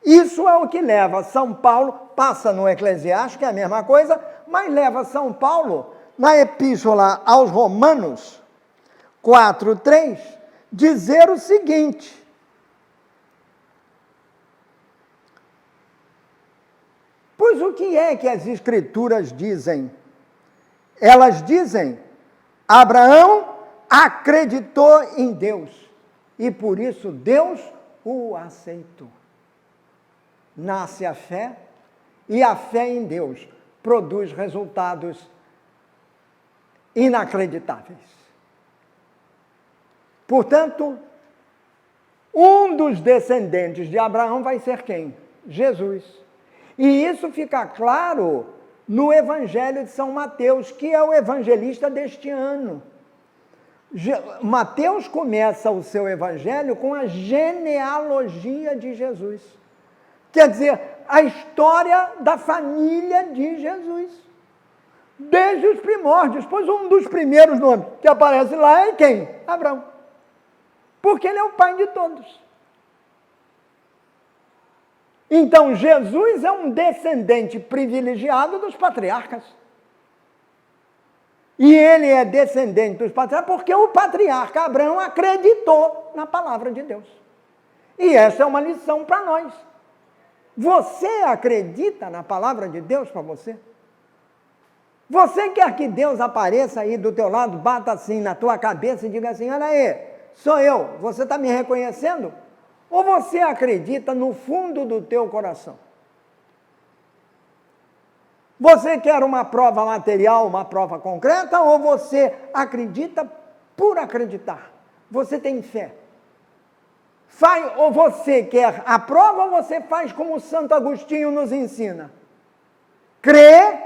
Isso é o que leva São Paulo, passa no Eclesiastes, que é a mesma coisa, mas leva São Paulo, na Epístola aos Romanos 4:3, dizer o seguinte: Pois o que é que as Escrituras dizem? Elas dizem: Abraão acreditou em Deus e por isso Deus o aceitou. Nasce a fé e a fé em Deus produz resultados inacreditáveis. Portanto, um dos descendentes de Abraão vai ser quem? Jesus. E isso fica claro no Evangelho de São Mateus, que é o evangelista deste ano. Mateus começa o seu evangelho com a genealogia de Jesus. Quer dizer, a história da família de Jesus. Desde os primórdios, pois um dos primeiros nomes que aparece lá é quem? Abraão. Porque ele é o pai de todos. Então, Jesus é um descendente privilegiado dos patriarcas. E ele é descendente dos patriarcas porque o patriarca Abraão acreditou na palavra de Deus. E essa é uma lição para nós. Você acredita na palavra de Deus para você? Você quer que Deus apareça aí do teu lado, bata assim na tua cabeça e diga assim: olha aí, sou eu, você está me reconhecendo? Ou você acredita no fundo do teu coração? Você quer uma prova material, uma prova concreta, ou você acredita por acreditar? Você tem fé. Ou você quer a prova, ou você faz como Santo Agostinho nos ensina. Crê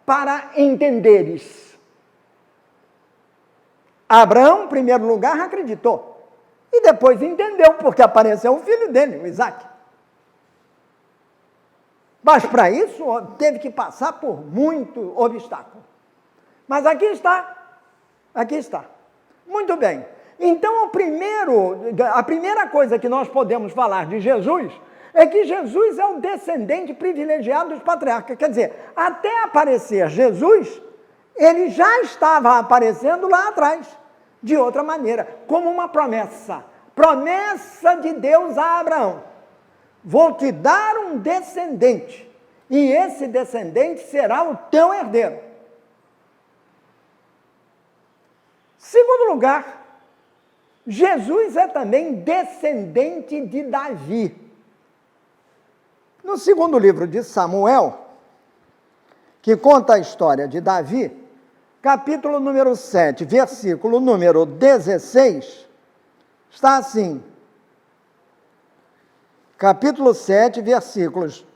para entenderes. Abraão, em primeiro lugar, acreditou. E depois entendeu, porque apareceu o filho dele, o Isaac. Mas para isso teve que passar por muito obstáculo. Mas aqui está. Aqui está. Muito bem. Então, a primeira coisa que nós podemos falar de Jesus é que Jesus é o descendente privilegiado dos patriarcas. Quer dizer, até aparecer Jesus, ele já estava aparecendo lá atrás, de outra maneira, como uma promessa. Promessa de Deus a Abraão. Vou te dar um descendente, e esse descendente será o teu herdeiro. Segundo lugar, Jesus é também descendente de Davi. No segundo livro de Samuel, que conta a história de Davi, capítulo número 7, versículo número 16, está assim. Capítulo 7, versículos.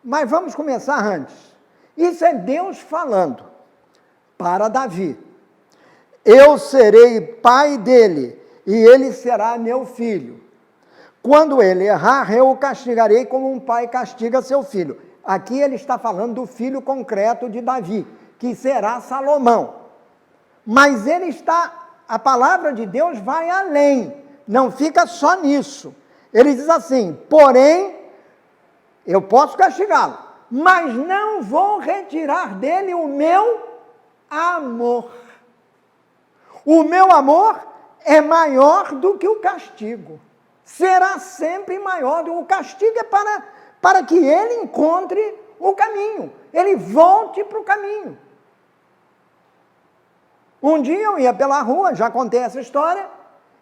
Mas vamos começar antes. Isso é Deus falando para Davi. Eu serei pai dele, e ele será meu filho. Quando ele errar, eu o castigarei como um pai castiga seu filho. Aqui ele está falando do filho concreto de Davi, que será Salomão. Mas a palavra de Deus vai além, não fica só nisso. Ele diz assim: porém, eu posso castigá-lo, mas não vou retirar dele o meu amor. O meu amor é maior do que o castigo. Será sempre maior do que o castigo, é para que ele encontre o caminho, ele volte para o caminho. Um dia eu ia pela rua, já contei essa história,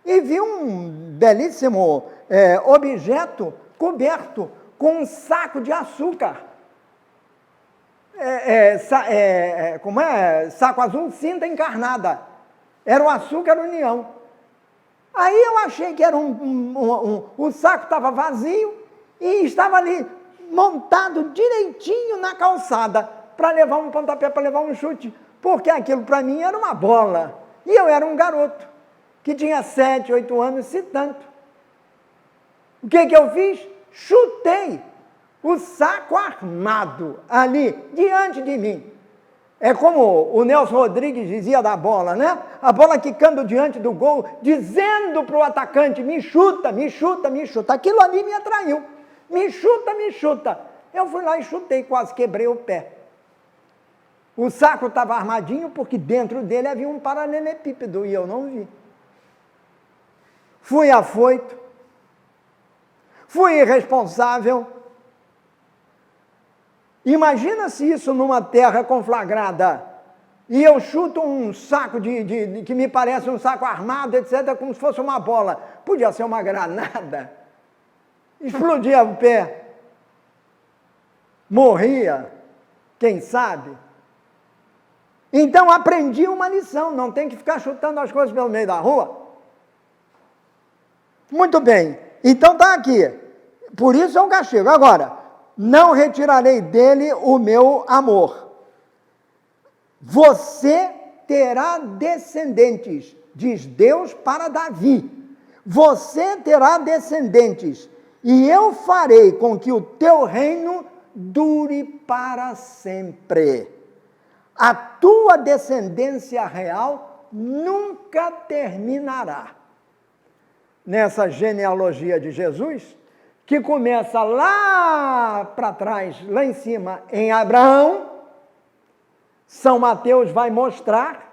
e vi um belíssimo objeto coberto com um saco de açúcar. Como é? Saco azul, cinta encarnada. Era o açúcar União. Aí eu achei que era o saco estava vazio e estava ali montado direitinho na calçada para levar um pontapé, para levar um chute, porque aquilo para mim era uma bola. E eu era um garoto que tinha 7, 8 anos, se tanto. O que eu fiz? Chutei o saco armado ali, diante de mim. É como o Nelson Rodrigues dizia da bola, né? A bola quicando diante do gol, dizendo para o atacante: me chuta, me chuta, me chuta. Aquilo ali me atraiu. Me chuta, me chuta. Eu fui lá e chutei, quase quebrei o pé. O saco estava armadinho porque dentro dele havia um paralelepípedo e eu não vi. Fui afoito, fui irresponsável, Imagina se isso numa terra conflagrada, e eu chuto um saco que me parece um saco armado, etc., como se fosse uma bola. Podia ser uma granada. Explodia o pé. Morria, quem sabe. Então aprendi uma lição, não tem que ficar chutando as coisas pelo meio da rua. Muito bem, então está aqui. Por isso é um castigo. Agora, não retirarei dele o meu amor. Você terá descendentes, diz Deus para Davi. Você terá descendentes, e eu farei com que o teu reino dure para sempre. A tua descendência real nunca terminará. Nessa genealogia de Jesus, que começa lá para trás, lá em cima, em Abraão, São Mateus vai mostrar,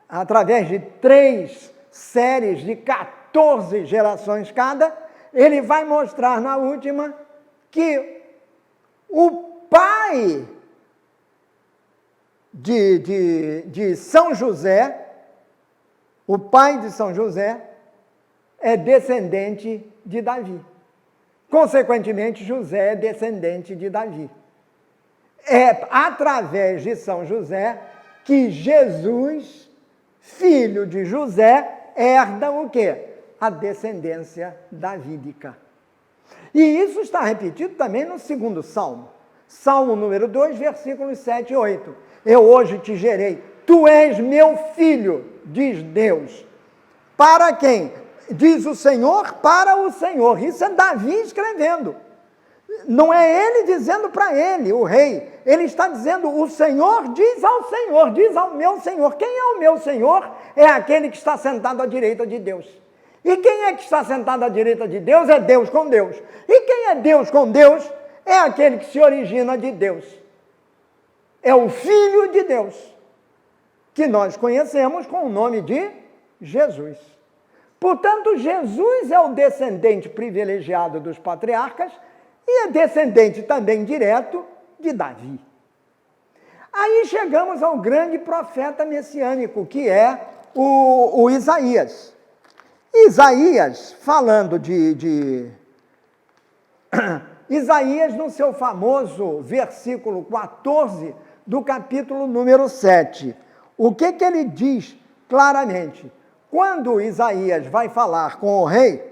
através de 3 séries de 14 gerações cada, ele vai mostrar na última que o pai de São José, o pai de São José, é descendente de Davi. Consequentemente, José é descendente de Davi. É através de São José que Jesus, filho de José, herda o quê? A descendência davídica. E isso está repetido também no 2º Salmo. Salmo número 2, versículos 7 e 8. Eu hoje te gerei, tu és meu filho, diz Deus. Para quem? Diz o Senhor, para o Senhor. Isso é Davi escrevendo. Não é ele dizendo para ele, o rei. Ele está dizendo, o Senhor diz ao Senhor, diz ao meu Senhor. Quem é o meu Senhor? É aquele que está sentado à direita de Deus. E quem é que está sentado à direita de Deus? É Deus com Deus. E quem é Deus com Deus? É aquele que se origina de Deus. É o Filho de Deus, que nós conhecemos com o nome de Jesus. Portanto, Jesus é o descendente privilegiado dos patriarcas e é descendente também direto de Davi. Aí chegamos ao grande profeta messiânico, que é o Isaías. Isaías, falando Isaías, no seu famoso versículo 14 do capítulo número 7. O que ele diz claramente? Quando Isaías vai falar com o rei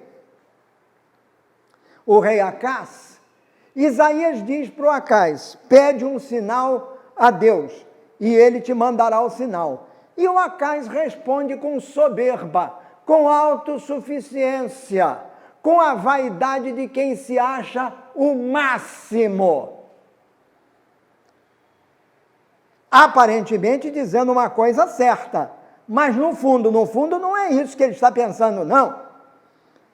Acás, Isaías diz para o Acás, pede um sinal a Deus, e ele te mandará o sinal. E o Acás responde com soberba, com autossuficiência, com a vaidade de quem se acha o máximo. Aparentemente dizendo uma coisa certa, mas no fundo não é isso que ele está pensando, não.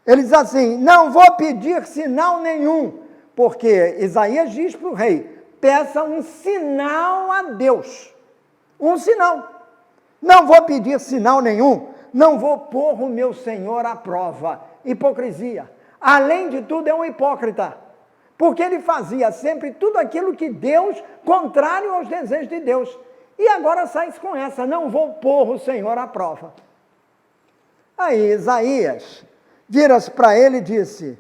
Ele diz assim, não vou pedir sinal nenhum, porque Isaías diz para o rei, peça um sinal a Deus. Um sinal. Não vou pedir sinal nenhum, não vou pôr o meu Senhor à prova. Hipocrisia. Além de tudo, é um hipócrita. Porque ele fazia sempre tudo aquilo que Deus, contrário aos desejos de Deus. E agora sai-se com essa, não vou pôr o Senhor à prova. Aí Isaías vira-se para ele e disse,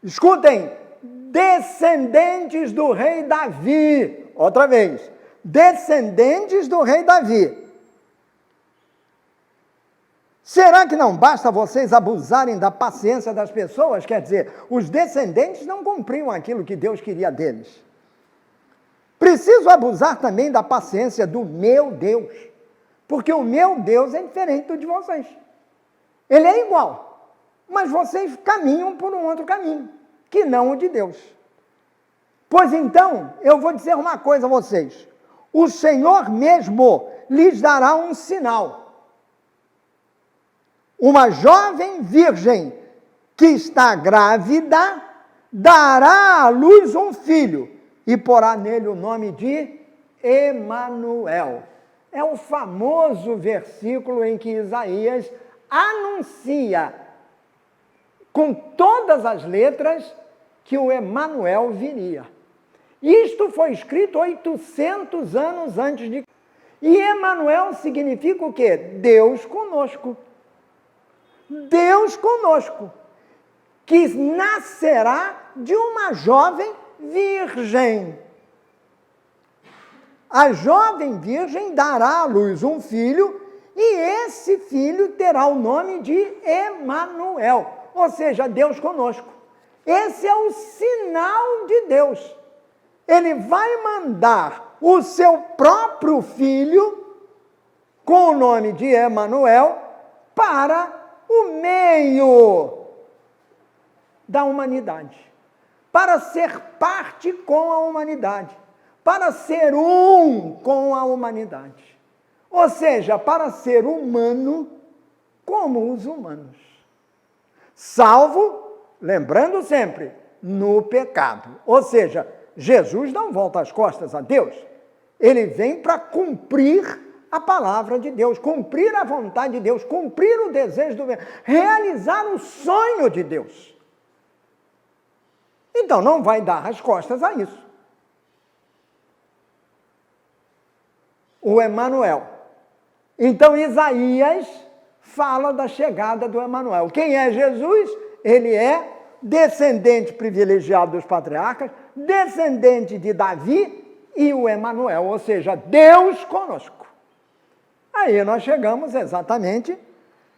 escutem, descendentes do rei Davi, outra vez, descendentes do rei Davi, será que não basta vocês abusarem da paciência das pessoas? Quer dizer, os descendentes não cumpriam aquilo que Deus queria deles. Preciso abusar também da paciência do meu Deus, porque o meu Deus é diferente do de vocês. Ele é igual, mas vocês caminham por um outro caminho, que não o de Deus. Pois então, eu vou dizer uma coisa a vocês. O Senhor mesmo lhes dará um sinal. Uma jovem virgem que está grávida dará à luz um filho e porá nele o nome de Emanuel. É o famoso versículo em que Isaías anuncia com todas as letras que o Emanuel viria. Isto foi escrito 800 anos antes de... E Emanuel significa o quê? Deus conosco. Deus conosco, que nascerá de uma jovem virgem. A jovem virgem dará à luz um filho, e esse filho terá o nome de Emanuel, ou seja, Deus conosco. Esse é o sinal de Deus. Ele vai mandar o seu próprio filho, com o nome de Emanuel, para o meio da humanidade, para ser parte com a humanidade, para ser um com a humanidade. Ou seja, para ser humano como os humanos. Salvo, lembrando sempre, no pecado. Ou seja, Jesus não volta as costas a Deus. Ele vem para cumprir a palavra de Deus, cumprir a vontade de Deus, cumprir o desejo do Deus, realizar o sonho de Deus. Então não vai dar as costas a isso. O Emanuel. Então Isaías fala da chegada do Emanuel. Quem é Jesus? Ele é descendente privilegiado dos patriarcas, descendente de Davi e o Emanuel, ou seja, Deus conosco. Aí nós chegamos exatamente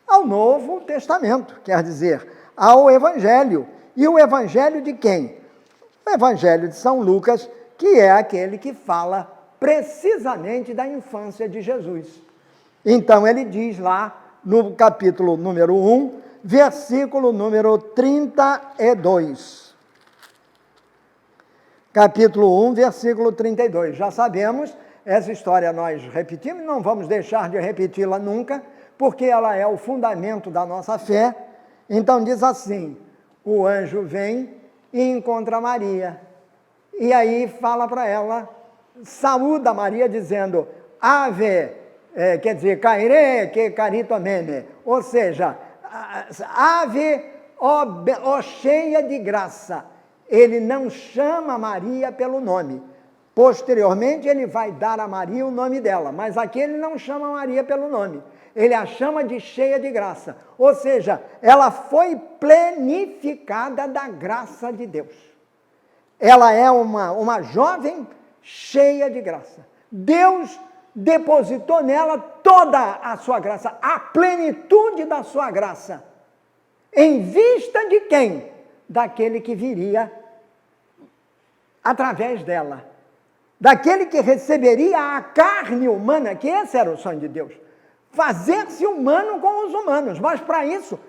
ao Novo Testamento, quer dizer, ao Evangelho. E o Evangelho de quem? O Evangelho de São Lucas, que é aquele que fala precisamente da infância de Jesus. Então ele diz lá no capítulo número 1, versículo número 32. Capítulo 1, versículo 32. Já sabemos, essa história nós repetimos, não vamos deixar de repeti-la nunca, porque ela é o fundamento da nossa fé. Então diz assim, o anjo vem e encontra Maria. E aí fala para ela, saúda Maria dizendo, ave, quer dizer, caire, que carito amene. Ou seja, ave, ó cheia de graça. Ele não chama Maria pelo nome. Posteriormente, ele vai dar a Maria o nome dela, mas aqui ele não chama Maria pelo nome. Ele a chama de cheia de graça. Ou seja, ela foi plenificada da graça de Deus. Ela é uma jovem cheia de graça. Deus depositou nela toda a sua graça, a plenitude da sua graça. Em vista de quem? Daquele que viria através dela. Daquele que receberia a carne humana, que esse era o sonho de Deus. Fazer-se humano com os humanos. Mas para isso,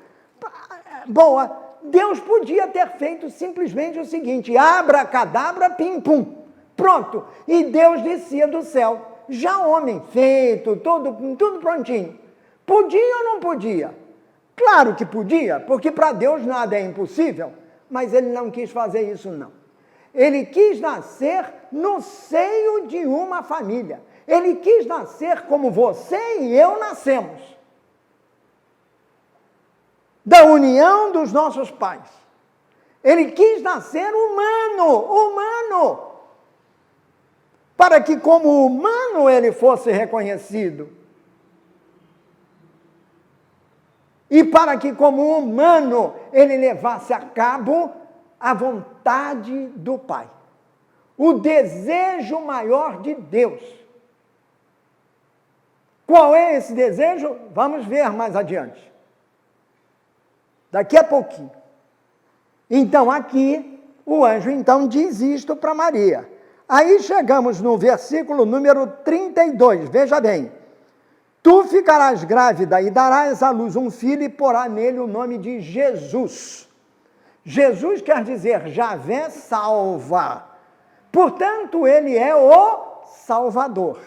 Deus podia ter feito simplesmente o seguinte, abracadabra, pim, pum, pronto. E Deus descia do céu. Já homem feito, tudo prontinho. Podia ou não podia? Claro que podia, porque para Deus nada é impossível, mas ele não quis fazer isso não. Ele quis nascer no seio de uma família. Ele quis nascer como você e eu nascemos. Da união dos nossos pais. Ele quis nascer humano. Para que como humano ele fosse reconhecido. E para que como humano ele levasse a cabo a vontade do Pai. O desejo maior de Deus. Qual é esse desejo? Vamos ver mais adiante. Daqui a pouquinho. Então aqui, o anjo então diz isto para Maria. Aí chegamos no versículo número 32, veja bem. Tu ficarás grávida e darás à luz um filho e porá nele o nome de Jesus. Jesus quer dizer Javé salva. Portanto, ele é o Salvador.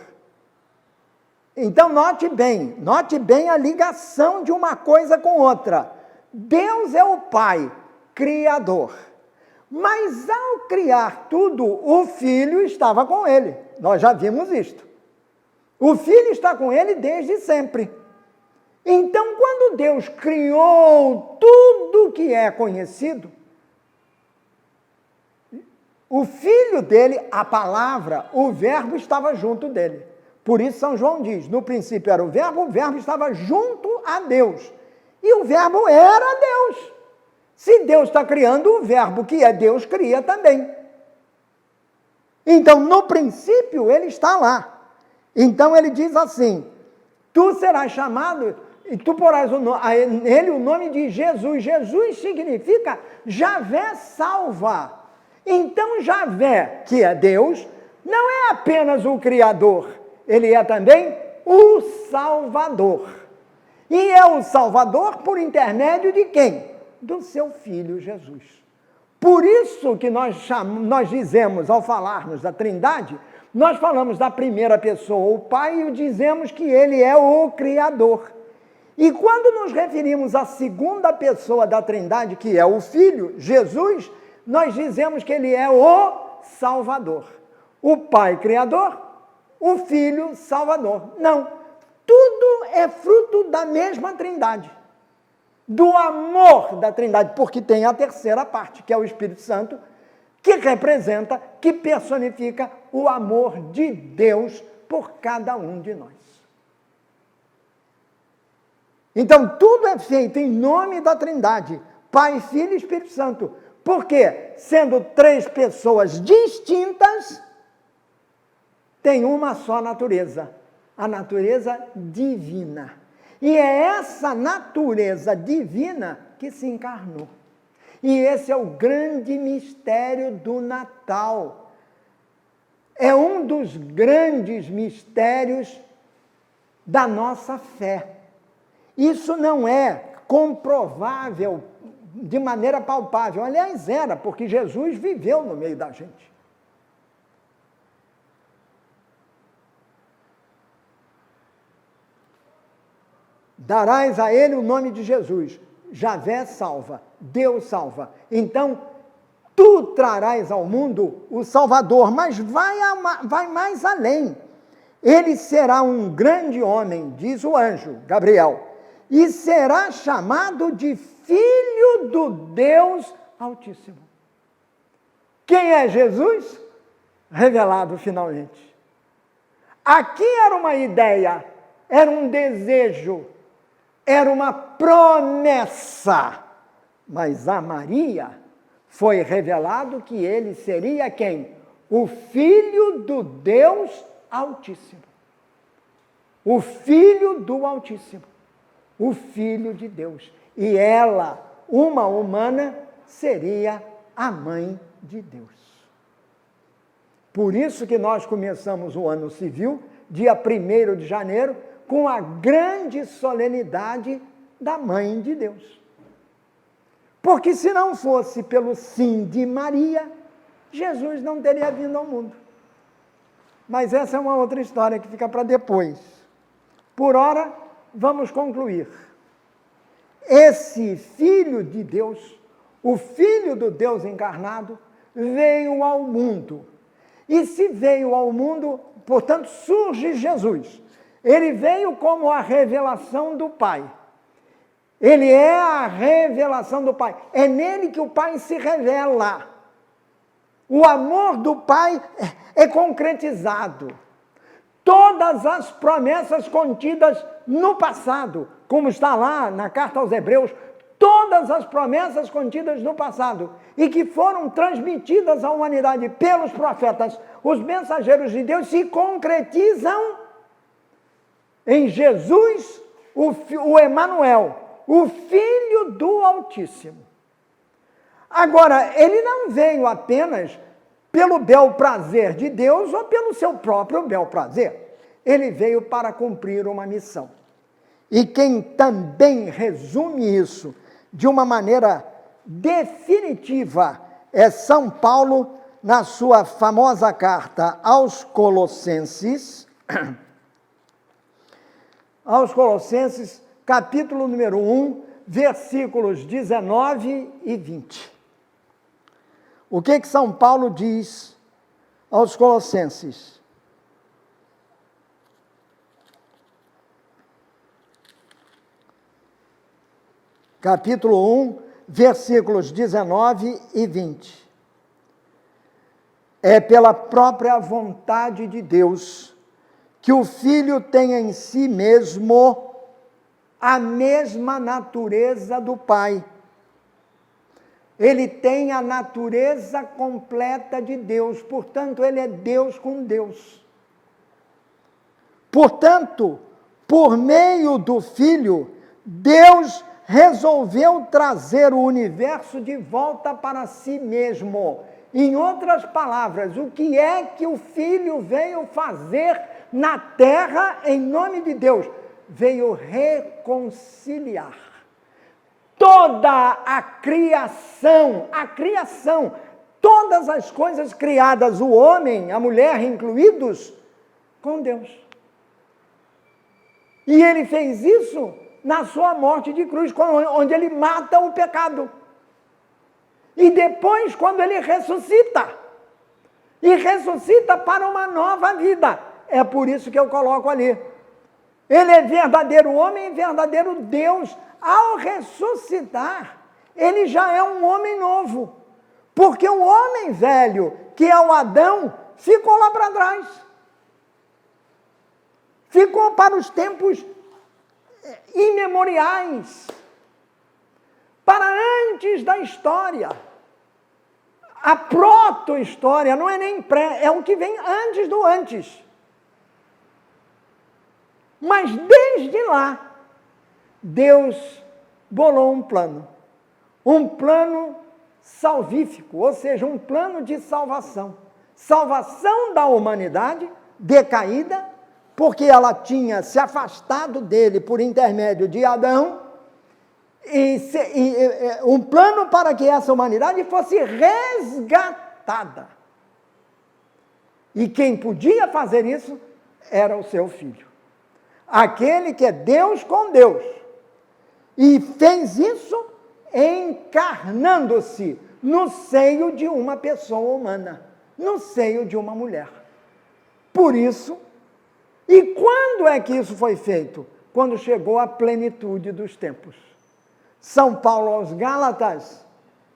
Então, note bem a ligação de uma coisa com outra. Deus é o Pai, Criador. Mas ao criar tudo, o Filho estava com ele. Nós já vimos isto. O Filho está com ele desde sempre. Então, quando Deus criou tudo que é conhecido, O filho dele, a palavra, o verbo estava junto dele. Por isso São João diz, no princípio era o verbo estava junto a Deus. E o verbo era Deus. Se Deus está criando, o verbo que é Deus cria também. Então, no princípio, ele está lá. Então, ele diz assim, tu serás chamado, e tu porás nele o nome de Jesus. Jesus significa Javé salva. Então, Javé, que é Deus, não é apenas o Criador, ele é também o Salvador. E é o Salvador por intermédio de quem? Do seu Filho Jesus. Por isso que nós dizemos, ao falarmos da Trindade, nós falamos da primeira pessoa, o Pai, e dizemos que ele é o Criador. E quando nos referimos à segunda pessoa da Trindade, que é o Filho, Jesus, nós dizemos que ele é o Salvador. O Pai Criador, o Filho Salvador. Não, tudo é fruto da mesma Trindade, do amor da Trindade, porque tem a terceira parte, que é o Espírito Santo, que representa, que personifica o amor de Deus por cada um de nós. Então, tudo é feito em nome da Trindade, Pai, Filho e Espírito Santo. Porque, sendo três pessoas distintas, tem uma só natureza, a natureza divina. E é essa natureza divina que se encarnou. E esse é o grande mistério do Natal. É um dos grandes mistérios da nossa fé. Isso não é comprovável de maneira palpável. Aliás, era, porque Jesus viveu no meio da gente. Darás a ele o nome de Jesus. Javé salva, Deus salva. Então, tu trarás ao mundo o Salvador, mas vai mais além. Ele será um grande homem, diz o anjo Gabriel, e será chamado de Filho do Deus Altíssimo. Quem é Jesus? Revelado finalmente. Aqui era uma ideia, era um desejo, era uma promessa, mas a Maria foi revelado que ele seria quem? O Filho do Deus Altíssimo. O Filho do Altíssimo. O Filho de Deus. E ela, uma humana, seria a mãe de Deus. Por isso que nós começamos o ano civil, dia 1º de janeiro, com a grande solenidade da Mãe de Deus. Porque se não fosse pelo sim de Maria, Jesus não teria vindo ao mundo. Mas essa é uma outra história que fica para depois. Por ora, vamos concluir. Esse Filho de Deus, o Filho do Deus encarnado, veio ao mundo. E se veio ao mundo, portanto, surge Jesus. Ele veio como a revelação do Pai. Ele é a revelação do Pai. É nele que o Pai se revela. O amor do Pai é concretizado. Todas as promessas contidas no passado, como está lá na carta aos Hebreus, todas as promessas contidas no passado e que foram transmitidas à humanidade pelos profetas, os mensageiros de Deus, se concretizam em Jesus, o Emanuel, o Filho do Altíssimo. Agora, ele não veio apenas pelo bel prazer de Deus ou pelo seu próprio bel prazer. Ele veio para cumprir uma missão. E quem também resume isso de uma maneira definitiva é São Paulo, na sua famosa carta aos Colossenses, capítulo número 1, versículos 19 e 20. O que São Paulo diz aos Colossenses? Capítulo 1, versículos 19 e 20. É pela própria vontade de Deus que o Filho tem em si mesmo a mesma natureza do Pai. Ele tem a natureza completa de Deus, portanto, ele é Deus com Deus. Portanto, por meio do Filho, Deus resolveu trazer o universo de volta para si mesmo. Em outras palavras, o que é que o Filho veio fazer na terra em nome de Deus? Veio reconciliar toda a criação, todas as coisas criadas, o homem, a mulher incluídos, com Deus. E ele fez isso na sua morte de cruz, onde ele mata o pecado. E depois, quando ele ressuscita, e ressuscita para uma nova vida. É por isso que eu coloco ali. Ele é verdadeiro homem e verdadeiro Deus. Ao ressuscitar, ele já é um homem novo. Porque o homem velho, que é o Adão, ficou lá para trás. Ficou para os tempos imemoriais. Para antes da história. A proto-história não é nem pré, é o que vem antes do antes. Mas desde lá, Deus bolou um plano salvífico, ou seja, um plano de salvação. Salvação da humanidade decaída, porque ela tinha se afastado dele por intermédio de Adão, um plano para que essa humanidade fosse resgatada. E quem podia fazer isso era o seu Filho. Aquele que é Deus com Deus. E fez isso encarnando-se no seio de uma pessoa humana, no seio de uma mulher. Por isso, e quando é que isso foi feito? Quando chegou a plenitude dos tempos. São Paulo aos Gálatas,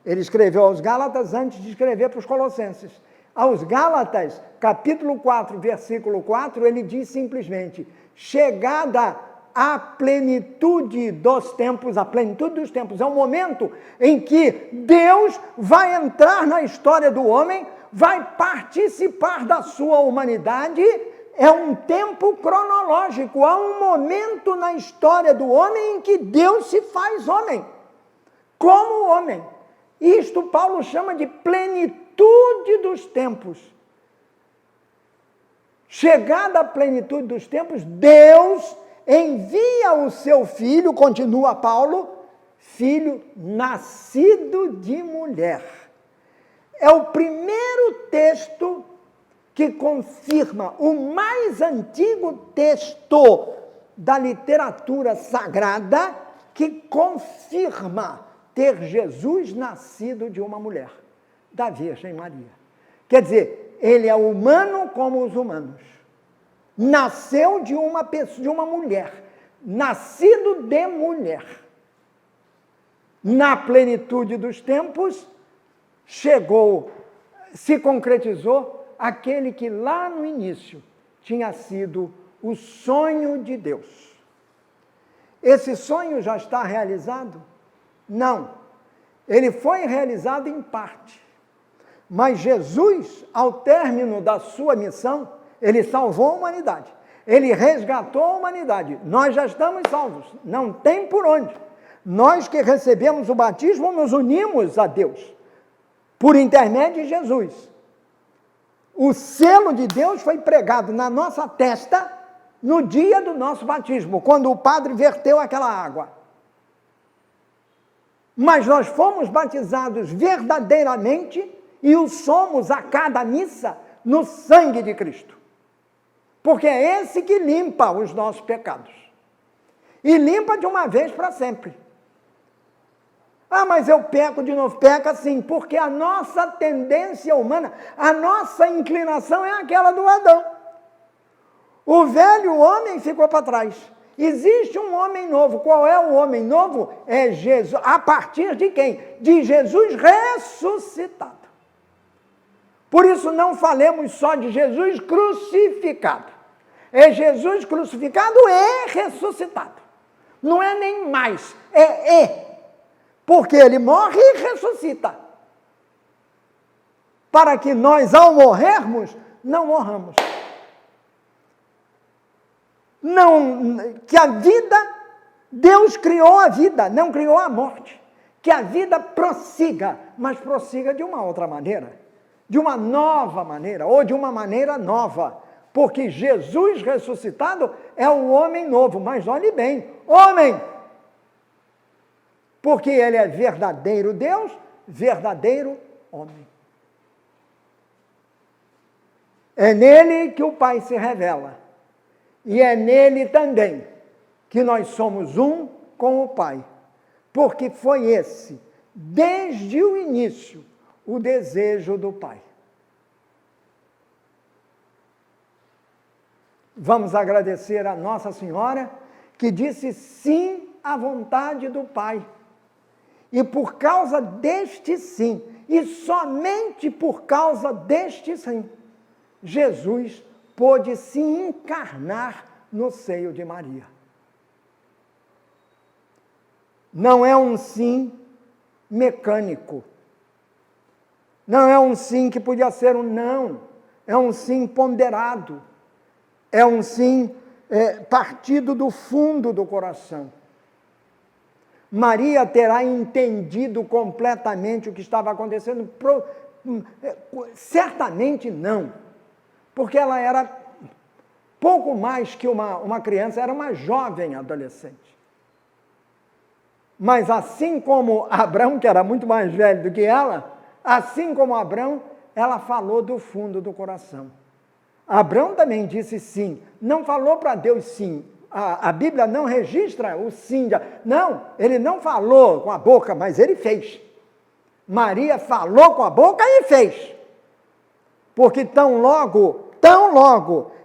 ele escreveu aos Gálatas antes de escrever para os Colossenses. Aos Gálatas, capítulo 4, versículo 4, ele diz simplesmente: chegada a plenitude dos tempos, a plenitude dos tempos é o momento em que Deus vai entrar na história do homem, vai participar da sua humanidade. É um tempo cronológico, há um momento na história do homem em que Deus se faz homem, como homem. Isto Paulo chama de plenitude dos tempos. Chegada a plenitude dos tempos, Deus envia o seu Filho, continua Paulo, Filho nascido de mulher. É o primeiro texto que confirma, o mais antigo texto da literatura sagrada, que confirma ter Jesus nascido de uma mulher, da Virgem Maria. Quer dizer, ele é humano como os humanos. Nasceu de uma pessoa, de uma mulher, nascido de mulher. Na plenitude dos tempos, chegou, se concretizou aquele que lá no início tinha sido o sonho de Deus. Esse sonho já está realizado? Não. Ele foi realizado em parte. Mas Jesus, ao término da sua missão, ele salvou a humanidade. Ele resgatou a humanidade. Nós já estamos salvos. Não tem por onde. Nós que recebemos o batismo, nos unimos a Deus. Por intermédio de Jesus. O selo de Deus foi pregado na nossa testa no dia do nosso batismo, quando o padre verteu aquela água. Mas nós fomos batizados verdadeiramente e o somos a cada missa no sangue de Cristo. Porque é esse que limpa os nossos pecados. E limpa de uma vez para sempre. Ah, mas eu peco de novo. Peca sim, porque a nossa tendência humana, a nossa inclinação é aquela do Adão. O velho homem ficou para trás. Existe um homem novo. Qual é o homem novo? É Jesus. A partir de quem? De Jesus ressuscitado. Por isso não falemos só de Jesus crucificado. É Jesus crucificado e ressuscitado. Não é nem mais, é. Porque ele morre e ressuscita. Para que nós, ao morrermos, não morramos. Não, que a vida, Deus criou a vida, não criou a morte. Que a vida prossiga, mas prossiga de uma outra maneira, de uma nova maneira, ou de uma maneira nova. Porque Jesus ressuscitado é um homem novo, mas olhe bem, homem! Porque ele é verdadeiro Deus, verdadeiro homem. É nele que o Pai se revela. E é nele também que nós somos um com o Pai. Porque foi esse, desde o início, o desejo do Pai. Vamos agradecer a Nossa Senhora, que disse sim à vontade do Pai. E por causa deste sim, e somente por causa deste sim, Jesus pôde se encarnar no seio de Maria. Não é um sim mecânico. Não é um sim que podia ser um não. É um sim ponderado. É um sim partido do fundo do coração. Maria terá entendido completamente o que estava acontecendo? Certamente não. Porque ela era pouco mais que uma criança, era uma jovem adolescente. Mas assim como Abraão, que era muito mais velho do que ela, assim como Abraão, ela falou do fundo do coração. Abraão também disse sim, não falou para Deus sim. A Bíblia não registra o sim. Não, ele não falou com a boca, mas ele fez. Maria falou com a boca e fez. Porque tão logo,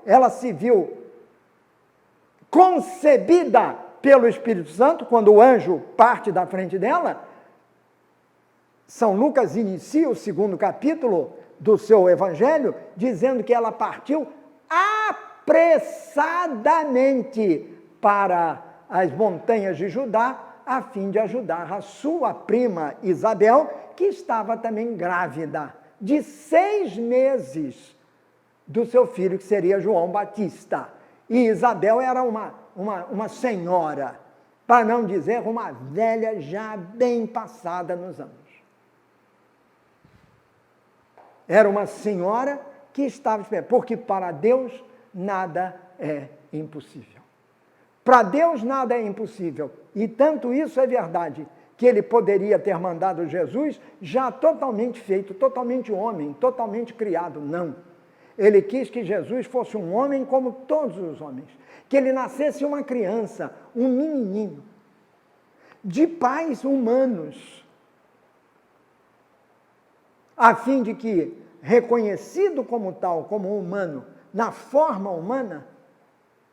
ela se viu concebida pelo Espírito Santo, quando o anjo parte da frente dela. São Lucas inicia o 2º capítulo do seu evangelho, dizendo que ela partiu apressadamente para as montanhas de Judá, a fim de ajudar a sua prima Isabel, que estava também grávida de 6 meses do seu filho, que seria João Batista. E Isabel era uma senhora, para não dizer uma velha já bem passada nos anos. Era uma senhora que estava esperando, porque para Deus nada é impossível. Para Deus nada é impossível. E tanto isso é verdade, que ele poderia ter mandado Jesus já totalmente feito, totalmente homem, totalmente criado. Não. Ele quis que Jesus fosse um homem como todos os homens. Que ele nascesse uma criança, um menininho, de pais humanos, a fim de que, reconhecido como tal, como humano, na forma humana,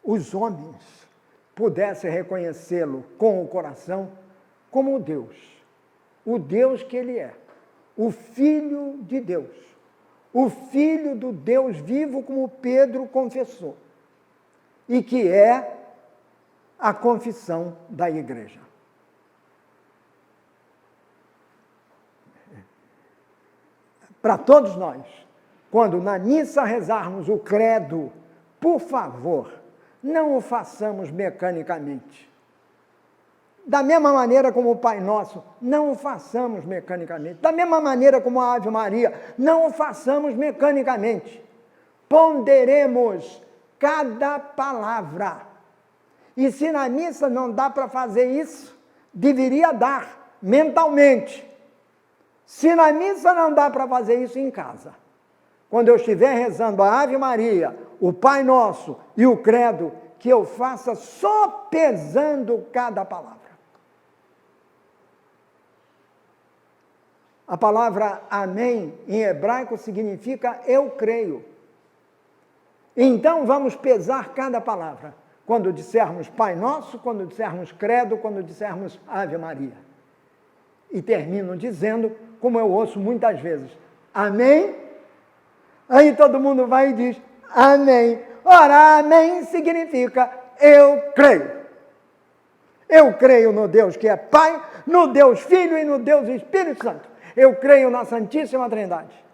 os homens pudessem reconhecê-lo com o coração como o Deus que ele é, o Filho de Deus, o Filho do Deus vivo, como Pedro confessou, e que é a confissão da igreja. Para todos nós, quando na missa rezarmos o credo, por favor, não o façamos mecanicamente. Da mesma maneira como o Pai Nosso, não o façamos mecanicamente. Da mesma maneira como a Ave Maria, não o façamos mecanicamente. Ponderemos cada palavra. E se na missa não dá para fazer isso, deveria dar mentalmente. Se na missa não dá para fazer isso em casa, quando eu estiver rezando a Ave Maria, o Pai Nosso e o Credo, que eu faça só pesando cada palavra. A palavra amém em hebraico significa eu creio. Então vamos pesar cada palavra. Quando dissermos Pai Nosso, quando dissermos Credo, quando dissermos Ave Maria. E termino dizendo, como eu ouço muitas vezes, amém, Aí todo mundo vai e diz, amém. Ora, amém significa eu creio. Eu creio no Deus que é Pai, no Deus Filho e no Deus Espírito Santo. Eu creio na Santíssima Trindade.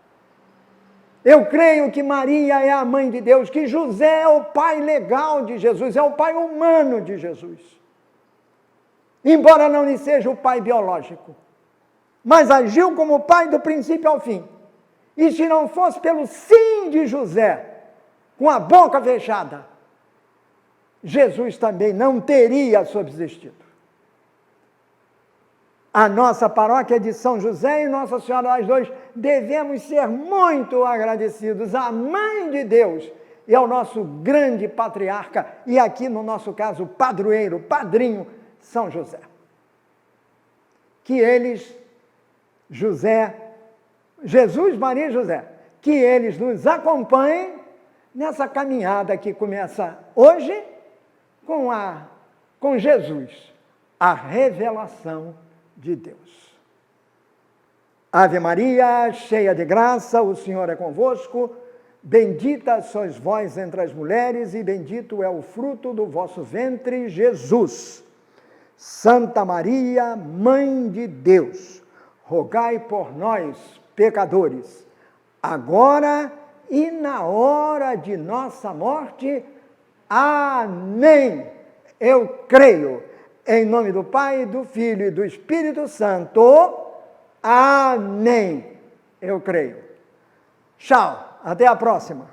Eu creio que Maria é a mãe de Deus, que José é o pai legal de Jesus, é o pai humano de Jesus. Embora não lhe seja o pai biológico, mas agiu como pai do princípio ao fim. E se não fosse pelo sim de José, com a boca fechada, Jesus também não teria subsistido. A nossa paróquia de São José e Nossa Senhora das Dores devemos ser muito agradecidos à Mãe de Deus e ao nosso grande patriarca, e aqui no nosso caso, padroeiro, padrinho, São José. Que eles, Jesus, Maria e José, que eles nos acompanhem nessa caminhada que começa hoje com Jesus, a revelação de Deus. Ave Maria, cheia de graça, o Senhor é convosco, bendita sois vós entre as mulheres e bendito é o fruto do vosso ventre, Jesus. Santa Maria, Mãe de Deus, rogai por nós, pecadores, agora e na hora de nossa morte. Amém. Eu creio. Em nome do Pai, do Filho e do Espírito Santo. Amém. Eu creio. Tchau. Até a próxima.